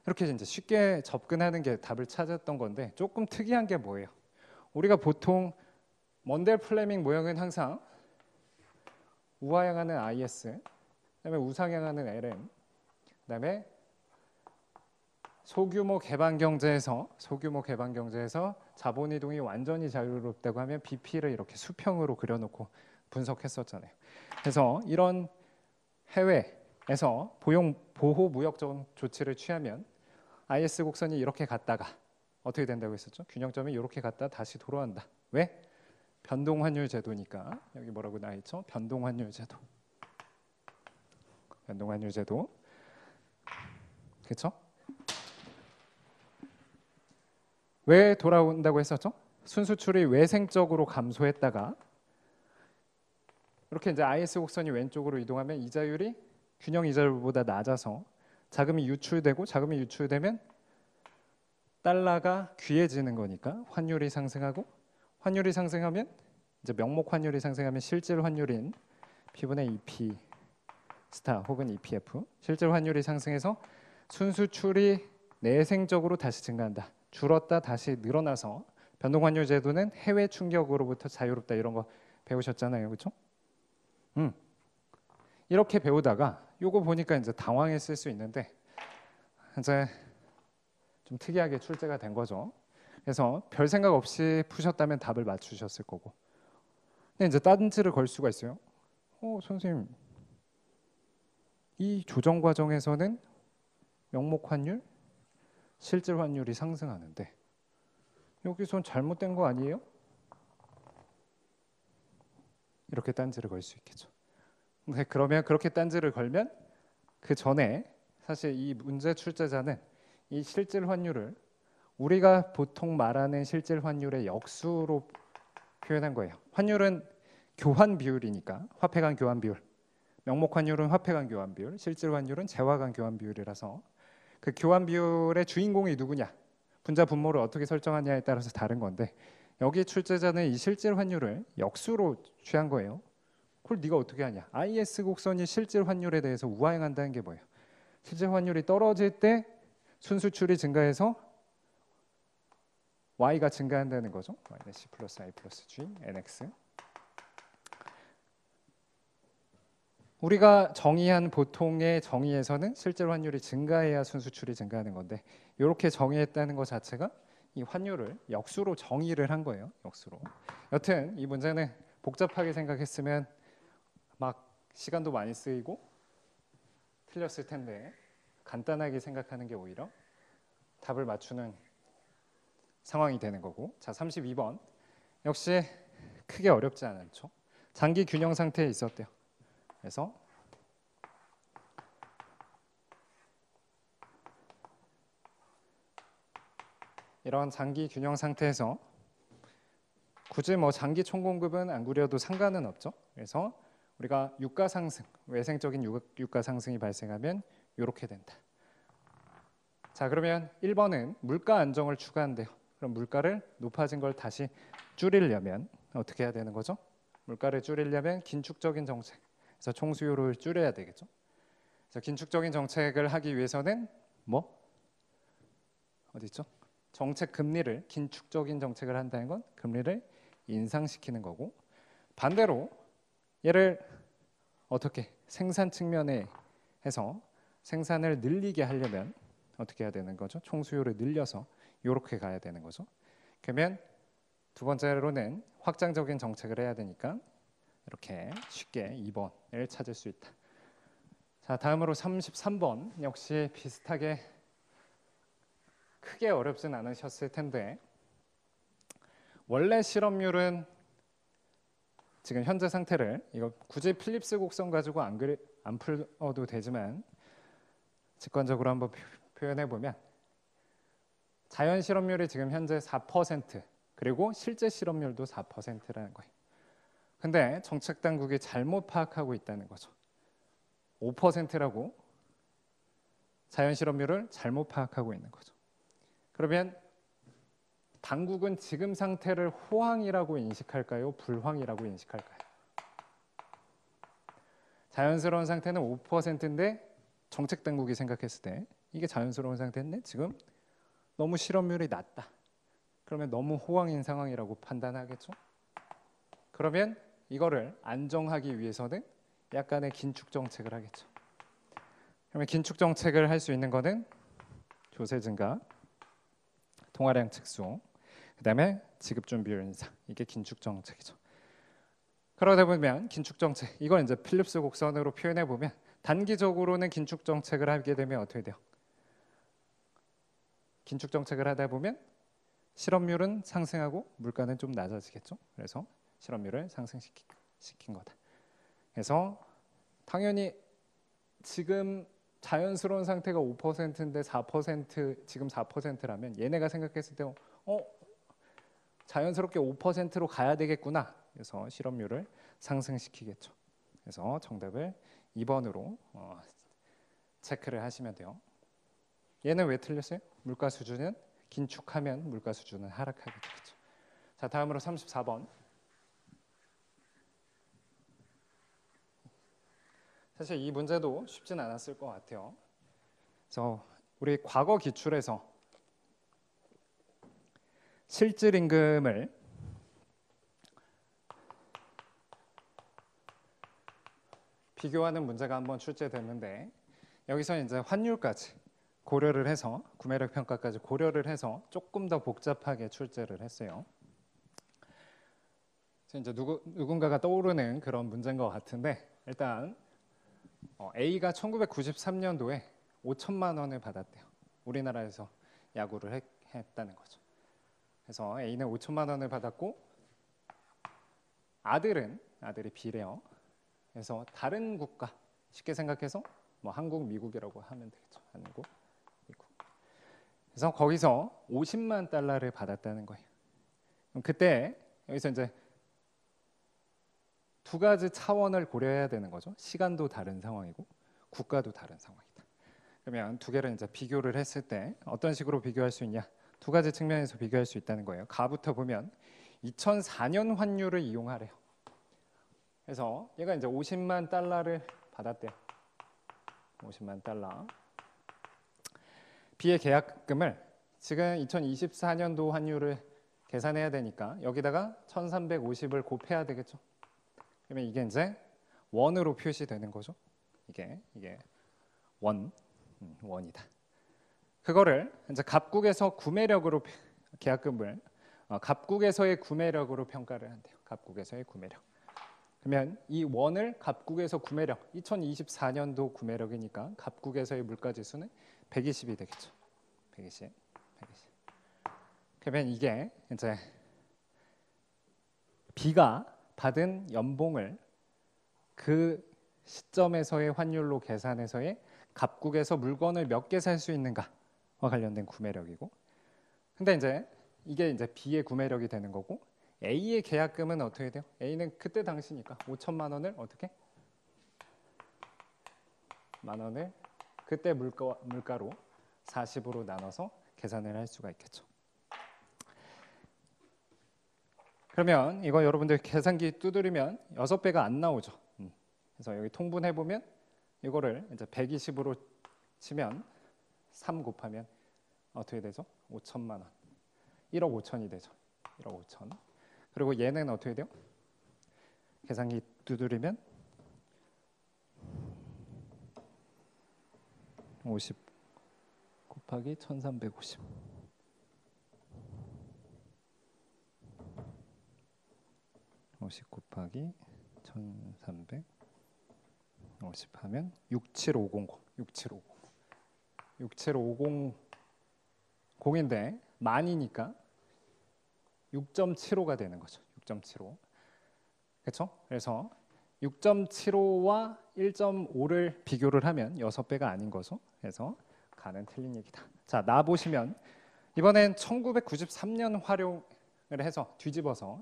이렇게 이제 쉽게 접근하는 게 답을 찾았던 건데 조금 특이한 게 뭐예요? 우리가 보통 먼델 플레밍 모형은 항상 우하향하는 IS, 그다음에 우상향하는 LM, 그다음에 소규모 개방 경제에서 자본 이동이 완전히 자유롭다고 하면 BP를 이렇게 수평으로 그려놓고 분석했었잖아요. 그래서 이런 해외에서 보호 무역 조치를 취하면 IS 곡선이 이렇게 갔다가 어떻게 된다고 했었죠? 균형점이 이렇게 갔다 다시 돌아온다. 왜? 변동환율 제도니까. 여기 뭐라고 나와 있죠? 변동환율 제도. 변동환율 제도. 그렇죠? 왜 돌아온다고 했었죠? 순수출이 외생적으로 감소했다가 이렇게 이제 IS 곡선이 왼쪽으로 이동하면 이자율이 균형 이자율보다 낮아서 자금이 유출되면 달러가 귀해지는 거니까 환율이 상승하고 환율이 상승하면 이제 명목 환율이 상승하면 실질 환율인 P분의 2P 스타 혹은 EPF 실질 환율이 상승해서 순수출이 내생적으로 다시 증가한다. 줄었다 다시 늘어나서 변동환율 제도는 해외 충격으로부터 자유롭다 이런 거 배우셨잖아요, 그렇죠? 이렇게 배우다가 요거 보니까 이제 당황했을 수 있는데 이제 좀 특이하게 출제가 된 거죠. 그래서 별 생각 없이 푸셨다면 답을 맞추셨을 거고. 근데 이제 딴지를 걸 수가 있어요. 선생님, 이 조정 과정에서는 명목 환율, 실질 환율이 상승하는데 여기선 잘못된 거 아니에요? 이렇게 딴지를 걸 수 있겠죠. 근데 그러면 그렇게 딴지를 걸면 그 전에 사실 이 문제 출제자는 이 실질 환율을 우리가 보통 말하는 실질 환율의 역수로 표현한 거예요. 환율은 교환 비율이니까 화폐 간 교환 비율. 명목 환율은 화폐 간 교환 비율, 실질 환율은 재화 간 교환 비율이라서 그 교환 비율의 주인공이 누구냐, 분자 분모를 어떻게 설정하냐에 따라서 다른 건데 여기 출제자는 이 실질 환율을 역수로 취한 거예요. 그걸 네가 어떻게 하냐? IS 곡선이 실질 환율에 대해서 우화행한다는 게 뭐예요? 실질 환율이 떨어질 때 순수출이 증가해서 y가 증가한다는 거죠. y-c 플러스 i 플러스 g nx. 우리가 정의한 보통의 정의에서는 실질 환율이 증가해야 순수출이 증가하는 건데 이렇게 정의했다는 것 자체가 이 환율을 역수로 정의를 한 거예요. 역수로. 여튼 이 문제는 복잡하게 생각했으면 막 시간도 많이 쓰이고 틀렸을 텐데 간단하게 생각하는 게 오히려 답을 맞추는 상황이 되는 거고. 자, 32번 역시 크게 어렵지 않죠. 장기 균형 상태에 있었대요. 그래서 이런 장기 균형 상태에서 굳이 뭐 장기 총공급은 안 그려도 상관은 없죠. 그래서 우리가 유가 상승, 외생적인 유가 상승이 발생하면 이렇게 된다. 자, 그러면 1번은 물가 안정을 추구한대요. 그럼 물가를 높아진 걸 다시 줄이려면 어떻게 해야 되는 거죠? 물가를 줄이려면 긴축적인 정책, 그래서 총수요를 줄여야 되겠죠. 그래서 긴축적인 정책을 하기 위해서는 뭐 어디 있죠? 정책 금리를 긴축적인 정책을 한다는 건 금리를 인상시키는 거고, 반대로 얘를 어떻게 생산 측면에 해서 생산을 늘리게 하려면 어떻게 해야 되는 거죠? 총수요를 늘려서 이렇게 가야 되는 거죠. 그러면 두 번째로는 확장적인 정책을 해야 되니까 이렇게 쉽게 2번을 찾을 수 있다. 자, 다음으로 33번 역시 비슷하게 크게 어렵진 않으셨을 텐데 원래 실업률은 지금 현재 상태를 이거 굳이 필립스 곡선 가지고 안 풀어도 되지만 직관적으로 한번 표현해 보면 자연 실업률이 지금 현재 4% 그리고 실제 실업률도 4%라는 거예요. 근데 정책 당국이 잘못 파악하고 있다는 거죠. 5%라고 자연 실업률을 잘못 파악하고 있는 거죠. 그러면 당국은 지금 상태를 호황이라고 인식할까요? 불황이라고 인식할까요? 자연스러운 상태는 5%인데 정책 당국이 생각했을 때 이게 자연스러운 상태인데 지금 너무 실업률이 낮다. 그러면 너무 호황인 상황이라고 판단하겠죠? 그러면 이거를 안정하기 위해서는 약간의 긴축 정책을 하겠죠. 그러면 긴축 정책을 할 수 있는 거는 조세 증가, 통화량 축소, 그다음에 지급 준비율 인상. 이게 긴축 정책이죠. 그러다 보면 긴축 정책, 이걸 이제 필립스 곡선으로 표현해 보면 단기적으로는 긴축 정책을 하게 되면 어떻게 돼요? 긴축 정책을 하다 보면 실업률은 상승하고 물가는 좀 낮아지겠죠. 그래서 실업률을 상승시킨 거다. 그래서 당연히 지금 자연스러운 상태가 5%인데 4% 지금 4%라면 얘네가 생각했을 때 자연스럽게 5%로 가야 되겠구나. 그래서 실업률을 상승시키겠죠. 그래서 정답을 2번으로 체크를 하시면 돼요. 얘는 왜 틀렸어요? 물가 수준은 긴축하면 물가 수준은 하락하게 되겠죠. 자, 다음으로 34번. 사실 이 문제도 쉽진 않았을 것 같아요. 그래서 우리 과거 기출에서 실질 임금을 비교하는 문제가 한번 출제됐는데 여기서 이제 환율까지 고려를 해서 구매력 평가까지 고려를 해서 조금 더 복잡하게 출제를 했어요. 이제 누군가가 떠오르는 그런 문제인 것 같은데 일단 A가 1993년도에 5천만 원을 받았대요. 우리나라에서 야구를 했다는 거죠. 그래서 A는 5천만 원을 받았고 아들이 B래요. 그래서 다른 국가 쉽게 생각해서 뭐 한국, 미국이라고 하면 되겠죠. 한국, 미국. 그래서 거기서 50만 달러를 받았다는 거예요. 그럼 그때 여기서 이제 두 가지 차원을 고려해야 되는 거죠. 시간도 다른 상황이고 국가도 다른 상황이다. 그러면 두 개를 이제 비교를 했을 때 어떤 식으로 비교할 수 있냐? 두 가지 측면에서 비교할 수 있다는 거예요. 가부터 보면 2004년 환율을 이용하래요. 그래서 얘가 이제 50만 달러를 받았대요. 50만 달러. B의 계약금을 지금 2024년도 환율을 계산해야 되니까 여기다가 1350을 곱해야 되겠죠. 그러면 이게 이제 원으로 표시되는 거죠. 이게 원이다. 그거를 이제 갑국에서 구매력으로 계약금을 갑국에서의 구매력으로 평가를 한대요. 갑국에서의 구매력. 그러면 이 원을 갑국에서 구매력 2024년도 구매력이니까 갑국에서의 물가지수는 120이 되겠죠. 120. 그러면 이게 이제 B가 받은 연봉을 그 시점에서의 환율로 계산해서의 갑국에서 물건을 몇 개 살 수 있는가와 관련된 구매력이고, 근데 이제 이게 이제 B의 구매력이 되는 거고, A의 계약금은 어떻게 돼요? A는 그때 당시니까 5천만 원을 어떻게? 만 원을 그때 물가로 40으로 나눠서 계산을 할 수가 있겠죠. 그러면 이거 여러분들 계산기 두드리면 6배가 안 나오죠. 그래서 여기 통분해 보면 이거를 이제 120으로 치면 3 곱하면 어떻게 되죠? 5천만 원. 1억 5천이 되죠. 1억 5천. 그리고 얘는 어떻게 돼요? 계산기 두드리면 50 곱하기 1350. 50 곱하기 1350 하면 67500인데 만이니까 6.75가 되는 거죠. 6.75. 그렇죠? 그래서 6.75와 1.5를 비교를 하면 6배가 아닌 거죠. 그래서 가는 틀린 얘기다. 자, 나 보시면 이번엔 1993년 활용을 해서 뒤집어서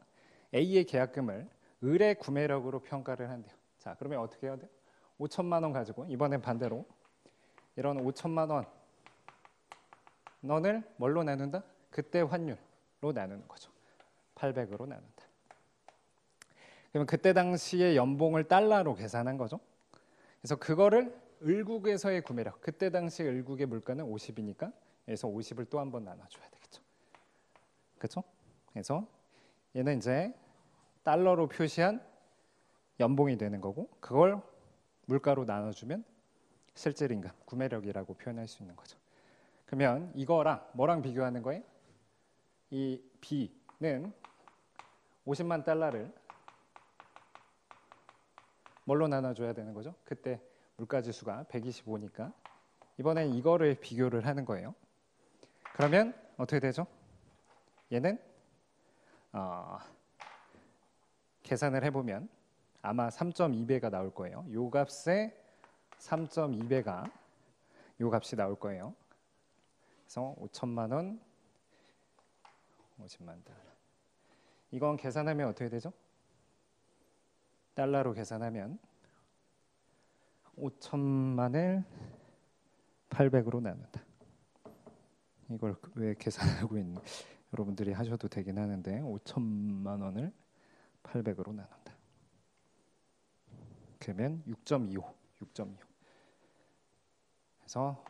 A의 계약금을 을의 구매력으로 평가를 한대요. 자, 그러면 어떻게 해야 돼요? 5천만 원 가지고 이번엔 반대로 이런 5천만 원을 뭘로 나눈다? 그때 환율로 나누는 거죠. 800으로 나눈다. 그러면 그때 당시의 연봉을 달러로 계산한 거죠. 그래서 그거를 을국에서의 구매력, 그때 당시 을국의 물가는 50이니까 여기서 50을 또 한 번 나눠줘야 되겠죠. 그렇죠? 그래서 얘는 이제 달러로 표시한 연봉이 되는 거고, 그걸 물가로 나눠주면 실질임금, 구매력이라고 표현할 수 있는 거죠. 그러면 이거랑 뭐랑 비교하는 거예요? 이 B는 50만 달러를 뭘로 나눠줘야 되는 거죠? 그때 물가지수가 125니까 이번엔 이거를 비교를 하는 거예요. 그러면 어떻게 되죠? 얘는 계산을 해보면 아마 3.2배가 나올 거예요. 요 값에 3.2배가 요 값이 나올 거예요. 그래서 5천만 원, 50만 달러. 이건 계산하면 어떻게 되죠? 달러로 계산하면 5천만을 800으로 나눈다. 이걸 왜 계산하고 있는? 여러분들이 하셔도 되긴 하는데 5천만 원을 800으로 나눈다. 그러면 6.25. 그래서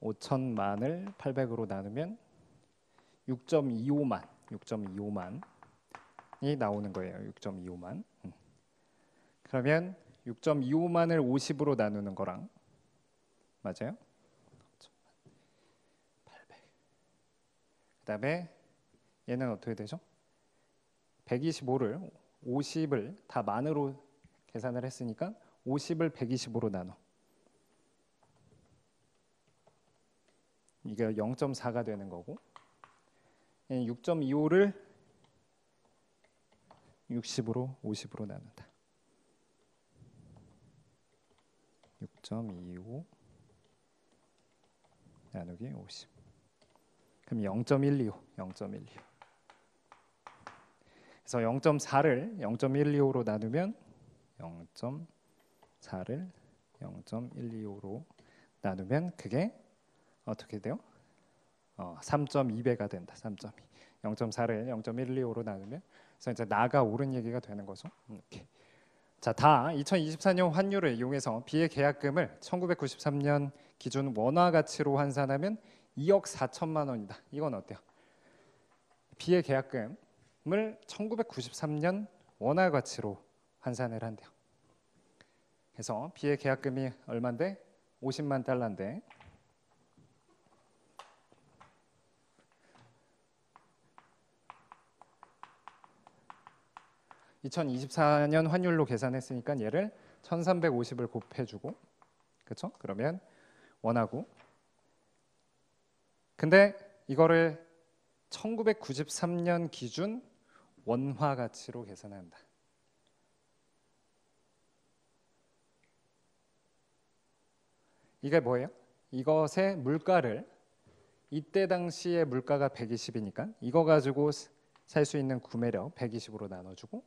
5천만을 800으로 나누면 6.25만이 나오는 거예요. 6.25만. 그러면 6.25만을 50으로 나누는 거랑 맞아요? 800. 그다음에 얘는 어떻게 되죠? 125를 50을 다 만으로 계산을 했으니까 50을 125로 나눠. 이게 0.4가 되는 거고, 6.25를 60으로 50으로 나눈다. 6.25 나누기 50. 그럼 0.125. 그래서 0.4를 0.125로 나누면 0.4를 0.125로 나누면 그게 어떻게 돼요? 3.2배가 된다. 3.2. 0.4를 0.125로 나누면 그래서 이제 나가 오른 얘기가 되는 거죠. 이렇게. 자, 다 2024년 환율을 이용해서 B의 계약금을 1993년 기준 원화 가치로 환산하면 2억 4천만 원이다. 이건 어때요? B의 계약금을 1993년 원화 가치로 환산을 한대요. 그래서 B의 계약금이 얼마인데? 50만 달러인데 2024년 환율로 계산했으니까 얘를 1350을 곱해주고 그렇죠? 그러면 원하고 근데 이거를 1993년 기준 원화 가치로 계산한다. 이게 뭐예요? 이것의 물가를 이때 당시의 물가가 120이니까 이거 가지고 살 수 있는 구매력 120으로 나눠주고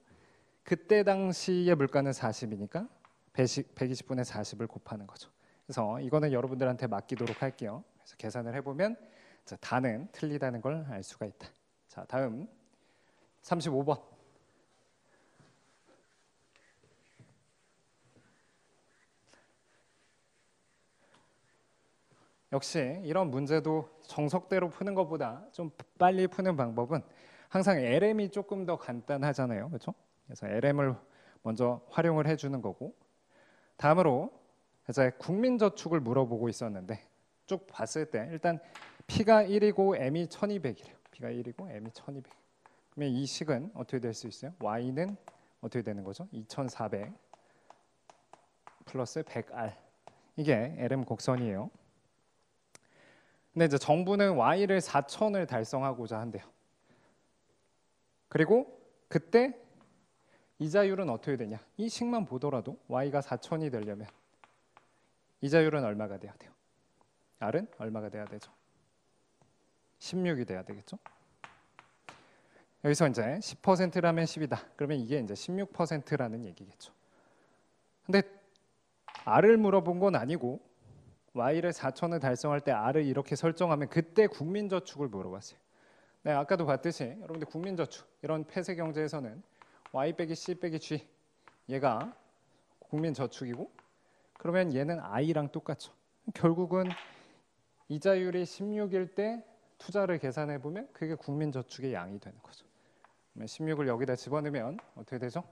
그때 당시의 물가는 40이니까 120분의 40을 곱하는 거죠. 그래서 이거는 여러분들한테 맡기도록 할게요. 그래서 계산을 해보면 자, 다는 틀리다는 걸 알 수가 있다. 자, 다음 35번. 역시 이런 문제도 정석대로 푸는 것보다 좀 빨리 푸는 방법은 항상 LM이 조금 더 간단하잖아요. 그렇죠? 그래서 LM을 먼저 활용을 해주는 거고 다음으로 이제 국민저축을 물어보고 있었는데 쭉 봤을 때 일단 P가 1이고 M이 1200이래요. P가 1이고 M이 1200. 그러면 이 식은 어떻게 될 수 있어요? Y는 어떻게 되는 거죠? 2400 플러스 100R. 이게 LM 곡선이에요. 근데 이제 정부는 Y를 4000을 달성하고자 한대요. 그리고 그때 이자율은 어떻게 되냐? 이 식만 보더라도 Y가 4000이 되려면 이자율은 얼마가 돼야 돼요? R은 얼마가 돼야 되죠? 16이 돼야 되겠죠? 여기서 이제 10%라면 10이다. 그러면 이게 이제 16%라는 얘기겠죠. 근데 R을 물어본 건 아니고 Y를 4천을 달성할 때 R을 이렇게 설정하면 그때 국민저축을 물어봤어요. 네, 아까도 봤듯이 여러분들 국민저축 이런 폐쇄 경제에서는 Y 빼기 C 빼기 G 얘가 국민저축이고 그러면 얘는 I랑 똑같죠. 결국은 이자율이 16일 때 투자를 계산해 보면 그게 국민저축의 양이 되는 거죠. 16을 여기다 집어넣으면 어떻게 되죠?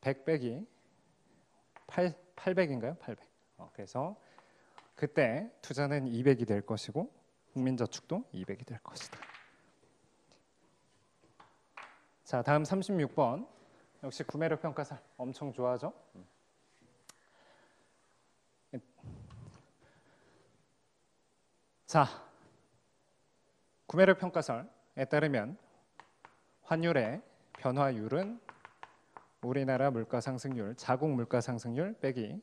100 빼기 800인가요? 800. 그래서 그때 투자는 200이 될 것이고 국민저축도 200이 될 것이다. 자, 다음 36번. 역시 구매력 평가설 엄청 좋아하죠? 자, 구매력 평가설에 따르면 환율의 변화율은 우리나라 물가 상승률, 자국 물가 상승률 빼기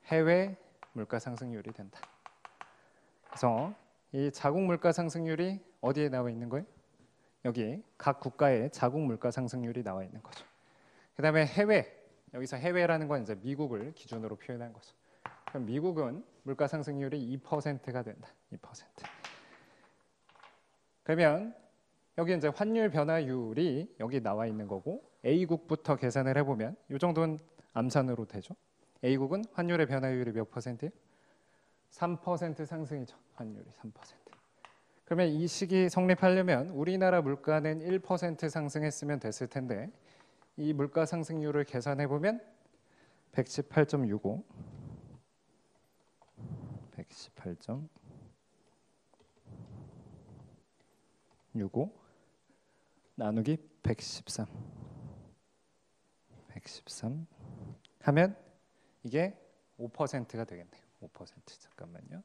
해외 물가 상승률이 된다. 그래서 이 자국 물가 상승률이 어디에 나와 있는 거예요? 여기 각 국가의 자국 물가 상승률이 나와 있는 거죠. 그다음에 해외, 여기서 해외라는 건 이제 미국을 기준으로 표현한 거죠. 그럼 미국은 물가 상승률이 2%가 된다. 2%. 그러면 여기 이제 환율 변화율이 여기 나와 있는 거고 A국부터 계산을 해보면 이 정도는 암산으로 되죠. A국은 환율의 변화율이 몇 퍼센트예요? 3% 상승이죠. 환율이 3%. 그러면 이 식이 성립하려면 우리나라 물가는 1% 상승했으면 됐을 텐데 이 물가 상승률을 계산해 보면 118.65 118.65 나누기 113 하면 이게 5%가 되겠네요. 5% 잠깐만요.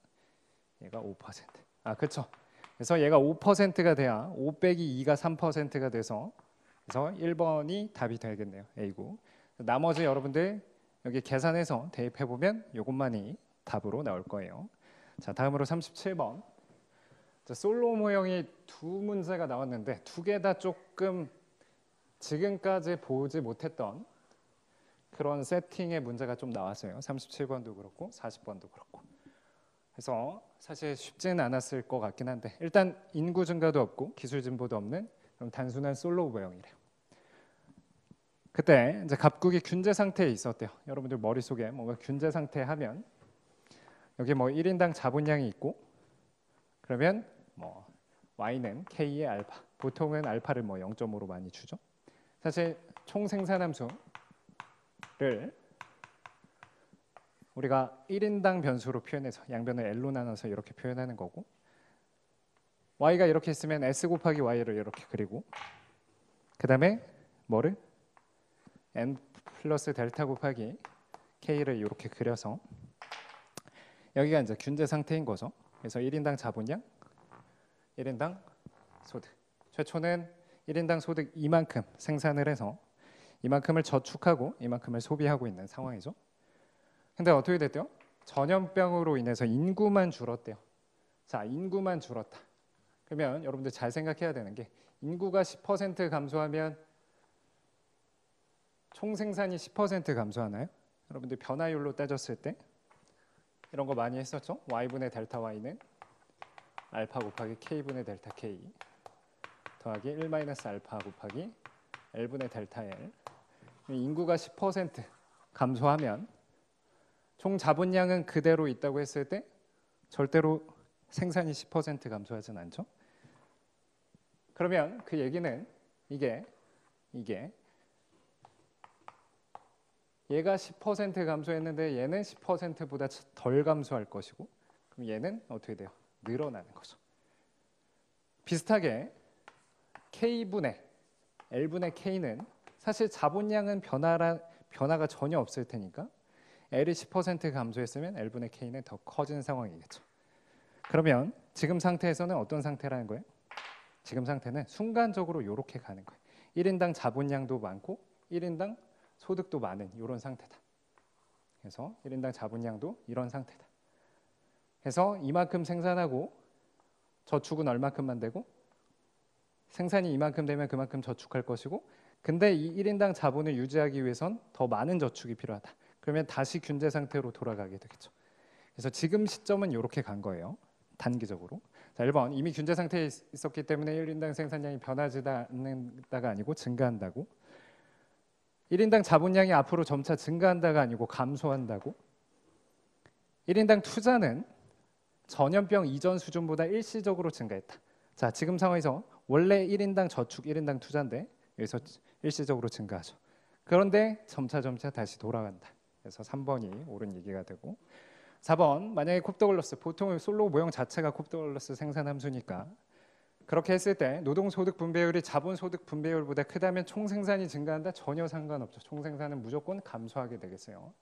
얘가 5%. 그렇죠. 그래서 얘가 5%가 돼야 5 빼기 2가 3%가 돼서 그래서 1번이 답이 되겠네요. A고. 나머지 여러분들 여기 계산해서 대입해 보면 이것만이 답으로 나올 거예요. 자, 다음으로 37번. 자, 솔로 모형이 두 문제가 나왔는데 두 개 다 조금 지금까지 보지 못했던 그런 세팅의 문제가 좀 나왔어요. 37번도 그렇고 40번도 그렇고. 그래서 사실 쉽지는 않았을 것 같긴 한데 일단 인구 증가도 없고 기술 진보도 없는 그럼 단순한 솔로우 모형이래요. 그때 이제 갑국이 균제 상태에 있었대요. 여러분들 머릿속에 뭔가 균제 상태 하면 여기 뭐 1인당 자본량이 있고 그러면 뭐 y는 k의 알파. 보통은 알파를 뭐 0.5로 많이 주죠. 사실 총 생산 함수를 우리가 1인당 변수로 표현해서 양변을 L로 나눠서 이렇게 표현하는 거고 y가 이렇게 있으면 S 곱하기 y를 이렇게 그리고 그 다음에 뭐를? n 플러스 델타 곱하기 k를 이렇게 그려서 여기가 이제 균제 상태인 거죠. 그래서 1인당 자본량, 1인당 소득. 최초는 1인당 소득 이만큼 생산을 해서 이만큼을 저축하고 이만큼을 소비하고 있는 상황이죠. 근데 어떻게 됐대요? 전염병으로 인해서 인구만 줄었대요. 자, 인구만 줄었다. 그러면 여러분들 잘 생각해야 되는 게 인구가 10% 감소하면 총 생산이 10% 감소하나요? 여러분들 변화율로 따졌을 때 이런 거 많이 했었죠? y분의 델타 y는 알파 곱하기 k분의 델타 k 더하기 1 마이너스 알파 곱하기 l분의 델타 l. 인구가 10% 감소하면 총 자본량은 그대로 있다고 했을 때 절대로 생산이 10% 감소하진 않죠. 그러면 그 얘기는 이게 얘가 10% 감소했는데 얘는 10%보다 덜 감소할 것이고 그럼 얘는 어떻게 돼요? 늘어나는 거죠. 비슷하게 K분의 L분의 K는 사실 자본량은 변화가 전혀 없을 테니까 L이 10% 감소했으면 L분의 K는 더 커진 상황이겠죠. 그러면 지금 상태에서는 어떤 상태라는 거예요? 지금 상태는 순간적으로 이렇게 가는 거예요. 1인당 자본량도 많고 1인당 소득도 많은 이런 상태다. 그래서 1인당 자본량도 이런 상태다. 그래서 이만큼 생산하고 저축은 얼마큼만 되고 생산이 이만큼 되면 그만큼 저축할 것이고 근데 이 1인당 자본을 유지하기 위해선 더 많은 저축이 필요하다. 그러면 다시 균제 상태로 돌아가게 되겠죠. 그래서 지금 시점은 이렇게 간 거예요. 단기적으로. 자, 1번 이미 균제 상태에 있었기 때문에 1인당 생산량이 변하지 않는다가 아니고 증가한다고. 1인당 자본량이 앞으로 점차 증가한다가 아니고 감소한다고. 1인당 투자는 전염병 이전 수준보다 일시적으로 증가했다. 자, 지금 상황에서 원래 1인당 저축 1인당 투자인데 여기서 일시적으로 증가하죠. 그런데 점차 다시 돌아간다. 그래서 3번이 옳은 얘기가 되고 4번 만약에 콥더글러스 보통 솔로 모형 자체가 콥더글러스 생산 함수니까 그렇게 했을 때 노동소득 분배율이 자본소득 분배율보다 크다면 총생산이 증가한다? 전혀 상관없죠. 총생산은 무조건 감소하게 되겠어요.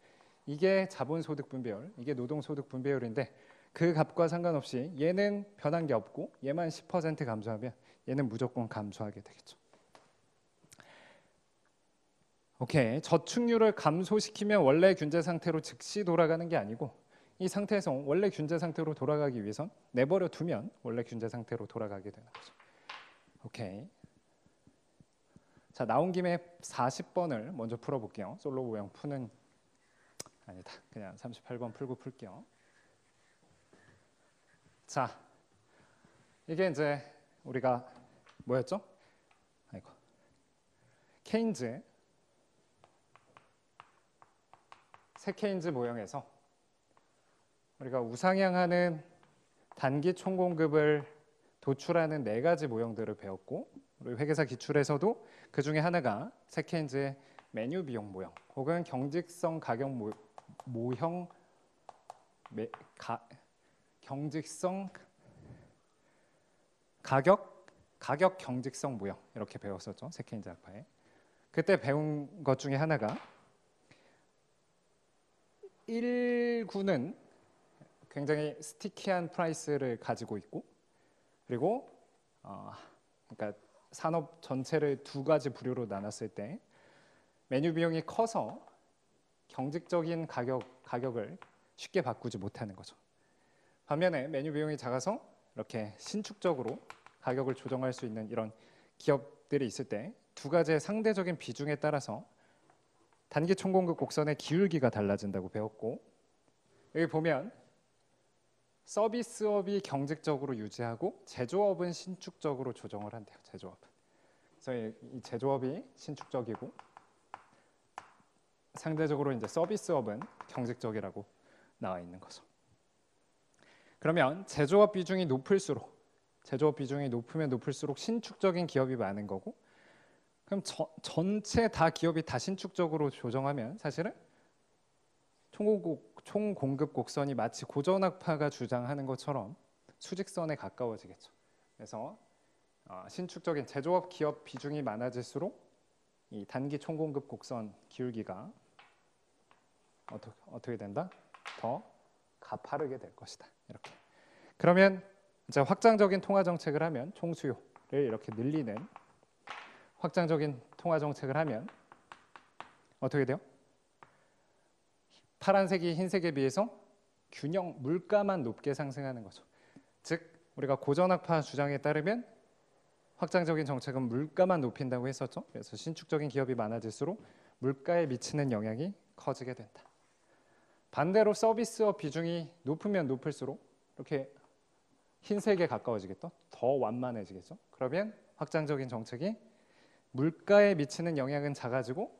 이게 자본소득 분배율, 이게 노동소득 분배율인데 그 값과 상관없이 얘는 변한 게 없고 얘만 10% 감소하면 얘는 무조건 감소하게 되겠죠. 오케이, 저축률을 감소시키면 원래 균제 상태로 즉시 돌아가는 게 아니고 이 상태에서 원래 균제 상태로 돌아가기 위해선 내버려 두면 원래 균제 상태로 돌아가게 되는 거죠. 오케이. 자, 나온 김에 40번을 먼저 풀어볼게요. 솔로 모형 푸는 아니다. 그냥 38번 풀고 풀게요. 자, 이게 이제 우리가 뭐였죠? 아이고. 케인즈 새 케인즈 모형에서 우리가 우상향하는 단기 총공급을 도출하는 4가지 모형들을 배웠고 우리 회계사 기출에서도 그 중에 하나가 새 케인즈의 메뉴 비용 모형 혹은 경직성 가격 모형 경직성 가격 경직성 모형 이렇게 배웠었죠. 새 케인즈 학파에. 그때 배운 것 중에 하나가 1구는 굉장히 스티키한 프라이스를 가지고 있고 그리고 그러니까 산업 전체를 2가지 부류로 나눴을 때 메뉴 비용이 커서 경직적인 가격을 쉽게 바꾸지 못하는 거죠. 반면에 메뉴 비용이 작아서 이렇게 신축적으로 가격을 조정할 수 있는 이런 기업들이 있을 때 2가지의 상대적인 비중에 따라서 단기 총공급 곡선의 기울기가 달라진다고 배웠고, 여기 보면 서비스업이 경직적으로 유지하고 제조업은 신축적으로 조정을 한대요. 제조업은. 그래서 이 제조업이 신축적이고 상대적으로 이제 서비스업은 경직적이라고 나와 있는 거죠. 그러면 제조업 비중이 높을수록 신축적인 기업이 많은 거고, 그럼 전체 다 기업이 다 신축적으로 조정하면 사실은 총공급 곡선이 마치 고전학파가 주장하는 것처럼 수직선에 가까워지겠죠. 그래서 신축적인 제조업 기업 비중이 많아질수록 이 단기 총공급 곡선 기울기가 어떻게 된다? 더 가파르게 될 것이다. 이렇게. 그러면 이제 확장적인 통화 정책을 하면 총수요를 이렇게 늘리는 확장적인 통화 정책을 하면 어떻게 돼요? 파란색이 흰색에 비해서 균형 물가만 높게 상승하는 거죠. 즉 우리가 고전학파 주장에 따르면 확장적인 정책은 물가만 높인다고 했었죠. 그래서 신축적인 기업이 많아질수록 물가에 미치는 영향이 커지게 된다. 반대로 서비스업 비중이 높으면 높을수록 이렇게 흰색에 가까워지겠죠. 더 완만해지겠죠. 그러면 확장적인 정책이 물가에 미치는 영향은 작아지고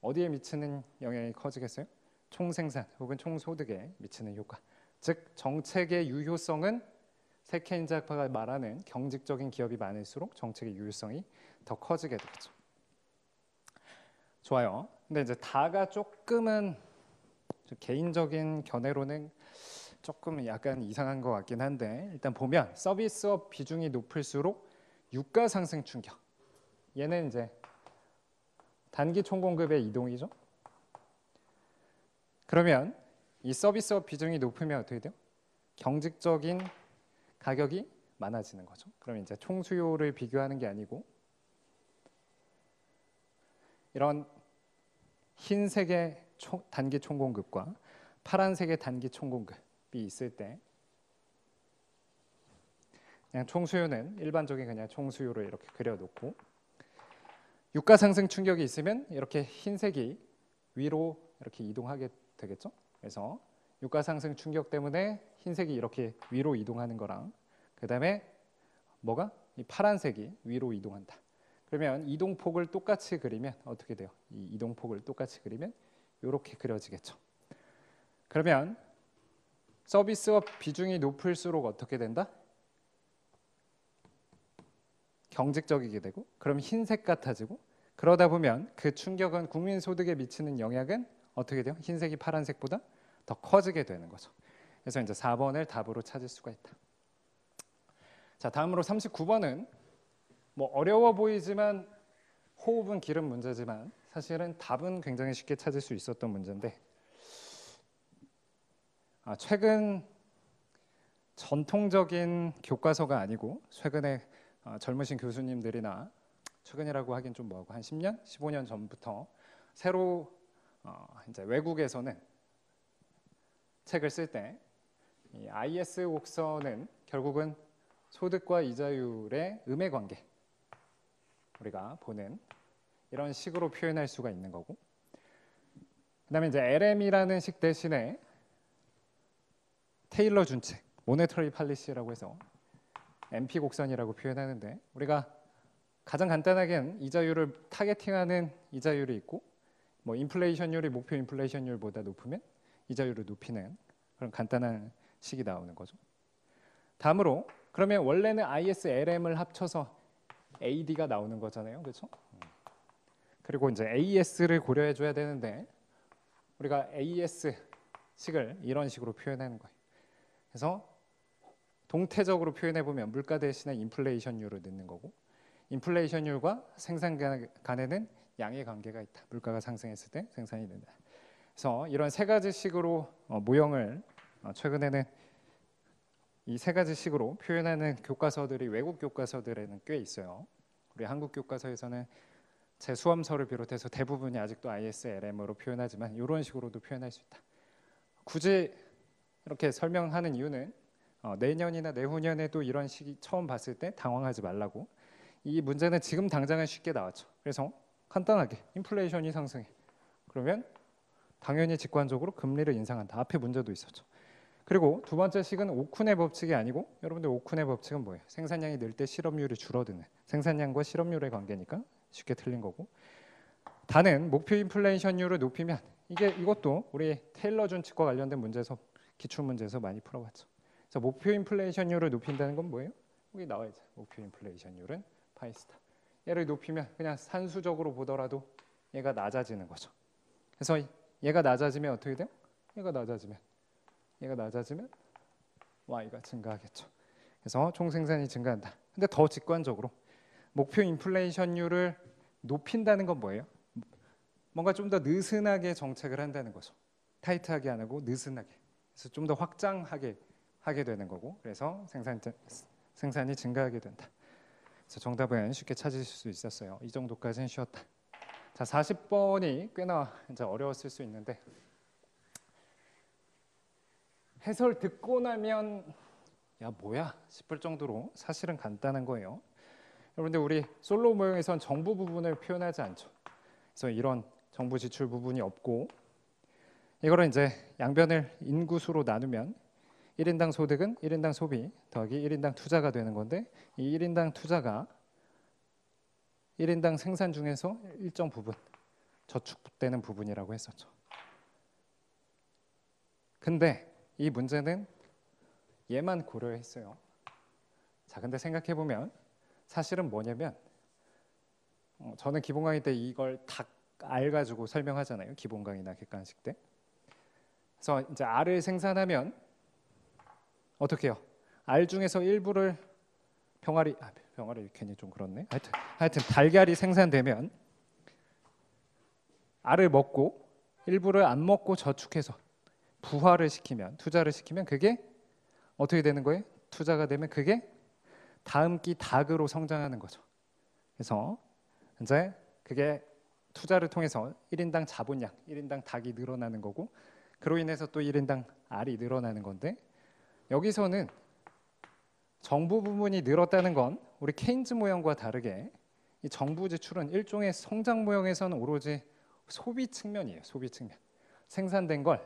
어디에 미치는 영향이 커지겠어요? 총생산 혹은 총소득에 미치는 효과. 즉 정책의 유효성은 세케인자파가 말하는 경직적인 기업이 많을수록 정책의 유효성이 더 커지게 되겠죠. 좋아요. 근데 이제 다가 조금은 개인적인 견해로는 조금 약간 이상한 것 같긴 한데, 일단 보면 서비스업 비중이 높을수록 유가 상승 충격. 얘는 이제 단기 총공급의 이동이죠. 그러면 이 서비스업 비중이 높으면 어떻게 돼요? 경직적인 가격이 많아지는 거죠. 그럼 이제 총수요를 비교하는 게 아니고 이런 흰색의 단기 총공급과 파란색의 단기 총공급이 있을 때 그냥 총수요는 일반적인 그냥 총수요를 이렇게 그려놓고 유가 상승 충격이 있으면 이렇게 흰색이 위로 이렇게 이동하게 되겠죠. 그래서 유가 상승 충격 때문에 흰색이 이렇게 위로 이동하는 거랑 그다음에 뭐가? 이 파란색이 위로 이동한다. 그러면 이동폭을 똑같이 그리면 어떻게 돼요? 이 이동폭을 똑같이 그리면 이렇게 그려지겠죠. 그러면 서비스업 비중이 높을수록 어떻게 된다? 경직적이게 되고, 그럼 흰색 같아지고, 그러다 보면 그 충격은 국민 소득에 미치는 영향은 어떻게 돼요? 흰색이 파란색보다 더 커지게 되는 거죠. 그래서 이제 4번을 답으로 찾을 수가 있다. 자, 다음으로 39번은 뭐 어려워 보이지만 호흡은 길은 문제지만 사실은 답은 굉장히 쉽게 찾을 수 있었던 문제인데, 최근 전통적인 교과서가 아니고 최근에 젊으신 교수님들이나 최근이라고 하긴 좀 뭐하고 한 10년, 15년 전부터 새로 이제 외국에서는 책을 쓸 때 이 IS 곡선은 결국은 소득과 이자율의 음의 관계, 우리가 보는 이런 식으로 표현할 수가 있는 거고, 그다음에 이제 LM이라는 식 대신에 테일러 준책, 모네터리 팔리시라고 해서 MP 곡선이라고 표현하는데, 우리가 가장 간단하게는 이자율을 타겟팅하는 이자율이 있고, 뭐 인플레이션율이 목표 인플레이션율보다 높으면 이자율을 높이는 그런 간단한 식이 나오는 거죠. 다음으로 그러면 원래는 IS, LM을 합쳐서 AD가 나오는 거잖아요, 그렇죠? 그리고 이제 AS를 고려해 줘야 되는데 우리가 AS 식을 이런 식으로 표현하는 거예요. 그래서 동태적으로 표현해 보면 물가 대신에 인플레이션율을 넣는 거고, 인플레이션율과 생산 간에는 양의 관계가 있다. 물가가 상승했을 때 생산이 된다. 그래서 이런 세 가지 식으로 모형을 최근에는 이 세 가지 식으로 표현하는 교과서들이 외국 교과서들에는 꽤 있어요. 우리 한국 교과서에서는 제 수험서를 비롯해서 대부분이 아직도 ISLM으로 표현하지만 이런 식으로도 표현할 수 있다. 굳이 이렇게 설명하는 이유는 내년이나 내후년에도 이런 식이 처음 봤을 때 당황하지 말라고. 이 문제는 지금 당장은 쉽게 나왔죠. 그래서 간단하게 인플레이션이 상승해. 그러면 당연히 직관적으로 금리를 인상한다. 앞에 문제도 있었죠. 그리고 두 번째 식은 오쿤의 법칙이 아니고, 여러분들 오쿤의 법칙은 뭐예요? 생산량이 늘 때 실업률이 줄어드는, 생산량과 실업률의 관계니까 쉽게 틀린 거고, 다는 목표 인플레이션율을 높이면, 이것도 우리 테일러 준칙과 관련된 문제에서, 기출 문제에서 많이 풀어봤죠. 그래서 목표 인플레이션율을 높인다는 건 뭐예요? 여기 나와야죠. 목표 인플레이션율은 파이스타. 얘를 높이면 그냥 산수적으로 보더라도 얘가 낮아지는 거죠. 그래서 얘가 낮아지면 어떻게 돼요? 얘가 낮아지면 Y가 증가하겠죠. 그래서 총생산이 증가한다. 근데 더 직관적으로 목표 인플레이션율을 높인다는 건 뭐예요? 뭔가 좀 더 느슨하게 정책을 한다는 거죠. 타이트하게 안 하고 느슨하게. 그래서 좀 더 확장하게 하게 되는 거고, 그래서 생산이 증가하게 된다. 그래서 정답은 쉽게 찾으실 수 있었어요. 이 정도까지는 쉬웠다. 자, 40번이 꽤나 이제 어려웠을 수 있는데, 해설 듣고 나면 야 뭐야 싶을 정도로 사실은 간단한 거예요. 여러분들 우리 솔로 모형에선 정부 부분을 표현하지 않죠. 그래서 이런 정부 지출 부분이 없고, 이거를 이제 양변을 인구수로 나누면 1인당 소득은 1인당 소비 더하기 1인당 투자가 되는 건데, 이 1인당 투자가 1인당 생산 중에서 일정 부분 저축되는 부분이라고 했었죠. 근데 이 문제는 얘만 고려했어요. 자, 근데 생각해 보면 사실은 뭐냐면, 저는 기본 강의 때 이걸 다 R 가지고 설명하잖아요. 기본 강의나 객관식 때. 그래서 이제 R을 생산하면 어떻게 해요? R 중에서 일부를 병아리 괜히 좀 그렇네. 하여튼 달걀이 생산되면 R을 먹고 일부를 안 먹고 저축해서 부화를 시키면, 투자를 시키면 그게 어떻게 되는 거예요? 투자가 되면 그게 다음 기 닭으로 성장하는 거죠. 그래서 이제 그게 투자를 통해서 1인당 자본량, 1인당 닭이 늘어나는 거고, 그로 인해서 또 1인당 알이 늘어나는 건데, 여기서는 정부 부분이 늘었다는 건 우리 케인즈 모형과 다르게 이 정부 지출은 일종의 성장 모형에서는 오로지 소비 측면이에요. 소비 측면. 생산된 걸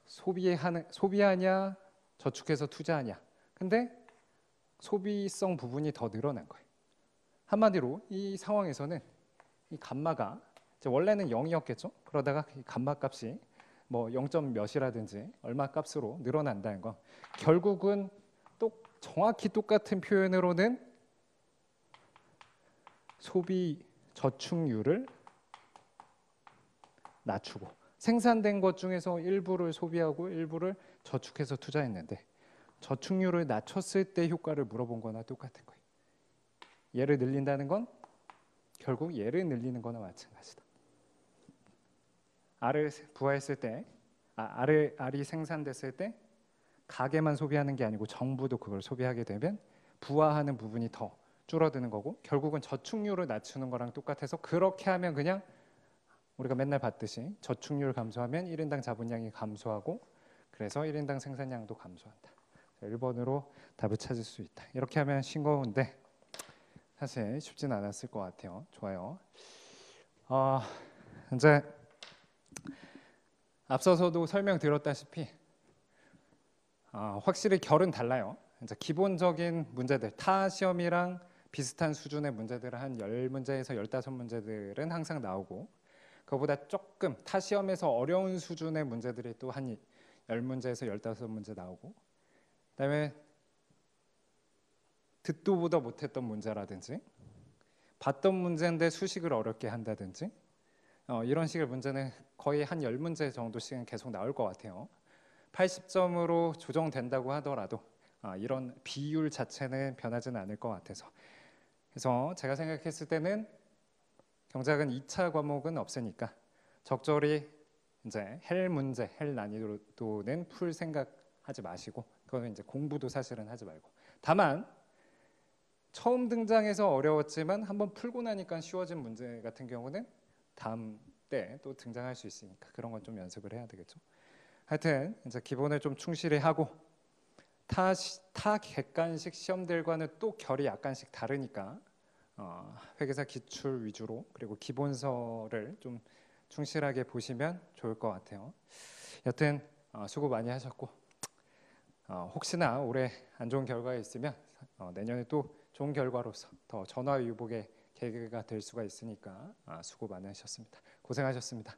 소비하냐 저축해서 투자하냐. 근데 소비성 부분이 더 늘어난 거예요. 한마디로 이 상황에서는 이 감마가 원래는 0이었겠죠. 그러다가 이 감마 값이 뭐 0점 몇이라든지 얼마 값으로 늘어난다는 거, 결국은 또 정확히 똑같은 표현으로는 소비 저축률을 낮추고, 생산된 것 중에서 일부를 소비하고 일부를 저축해서 투자했는데 저축률을 낮췄을 때 효과를 물어본 거나 똑같은 거예요. 얘를 늘린다는 건 결국 얘를 늘리는 거나 마찬가지다. R을 부화했을 때, R이 생산됐을 때 가게만 소비하는 게 아니고 정부도 그걸 소비하게 되면 부화하는 부분이 더 줄어드는 거고, 결국은 저축률을 낮추는 거랑 똑같아서, 그렇게 하면 그냥 우리가 맨날 봤듯이 저축률 감소하면 1인당 자본량이 감소하고, 그래서 1인당 생산량도 감소한다. 1번으로 답을 찾을 수 있다. 이렇게 하면 싱거운데 사실 쉽진 않았을 것 같아요. 좋아요. 이제 앞서서도 설명드렸다시피 확실히 결은 달라요. 이제 기본적인 문제들, 타 시험이랑 비슷한 수준의 문제들은 한 10문제에서 15문제들은 항상 나오고, 그거보다 조금 타 시험에서 어려운 수준의 문제들이 또 한 10문제에서 15문제 나오고, 그다음에 듣도 보도 못했던 문제라든지 봤던 문제인데 수식을 어렵게 한다든지, 이런 식의 문제는 거의 한 10문제 정도씩은 계속 나올 것 같아요. 80점으로 조정된다고 하더라도 이런 비율 자체는 변하지는 않을 것 같아서, 그래서 제가 생각했을 때는 경제학은 2차 과목은 없으니까 적절히 이제 헬 문제, 헬 난이도는 풀 생각하지 마시고, 그거는 이제 공부도 사실은 하지 말고, 다만 처음 등장해서 어려웠지만 한번 풀고 나니까 쉬워진 문제 같은 경우는 다음 때 또 등장할 수 있으니까 그런 건 좀 연습을 해야 되겠죠. 하여튼 이제 기본을 좀 충실히 하고, 타 객관식 시험들과는 또 결이 약간씩 다르니까 회계사 기출 위주로, 그리고 기본서를 좀 충실하게 보시면 좋을 것 같아요. 여튼 수고 많이 하셨고 혹시나 올해 안 좋은 결과가 있으면 내년에 또 좋은 결과로서 더 전화위복의 계기가 될 수가 있으니까 수고 많으셨습니다. 고생하셨습니다.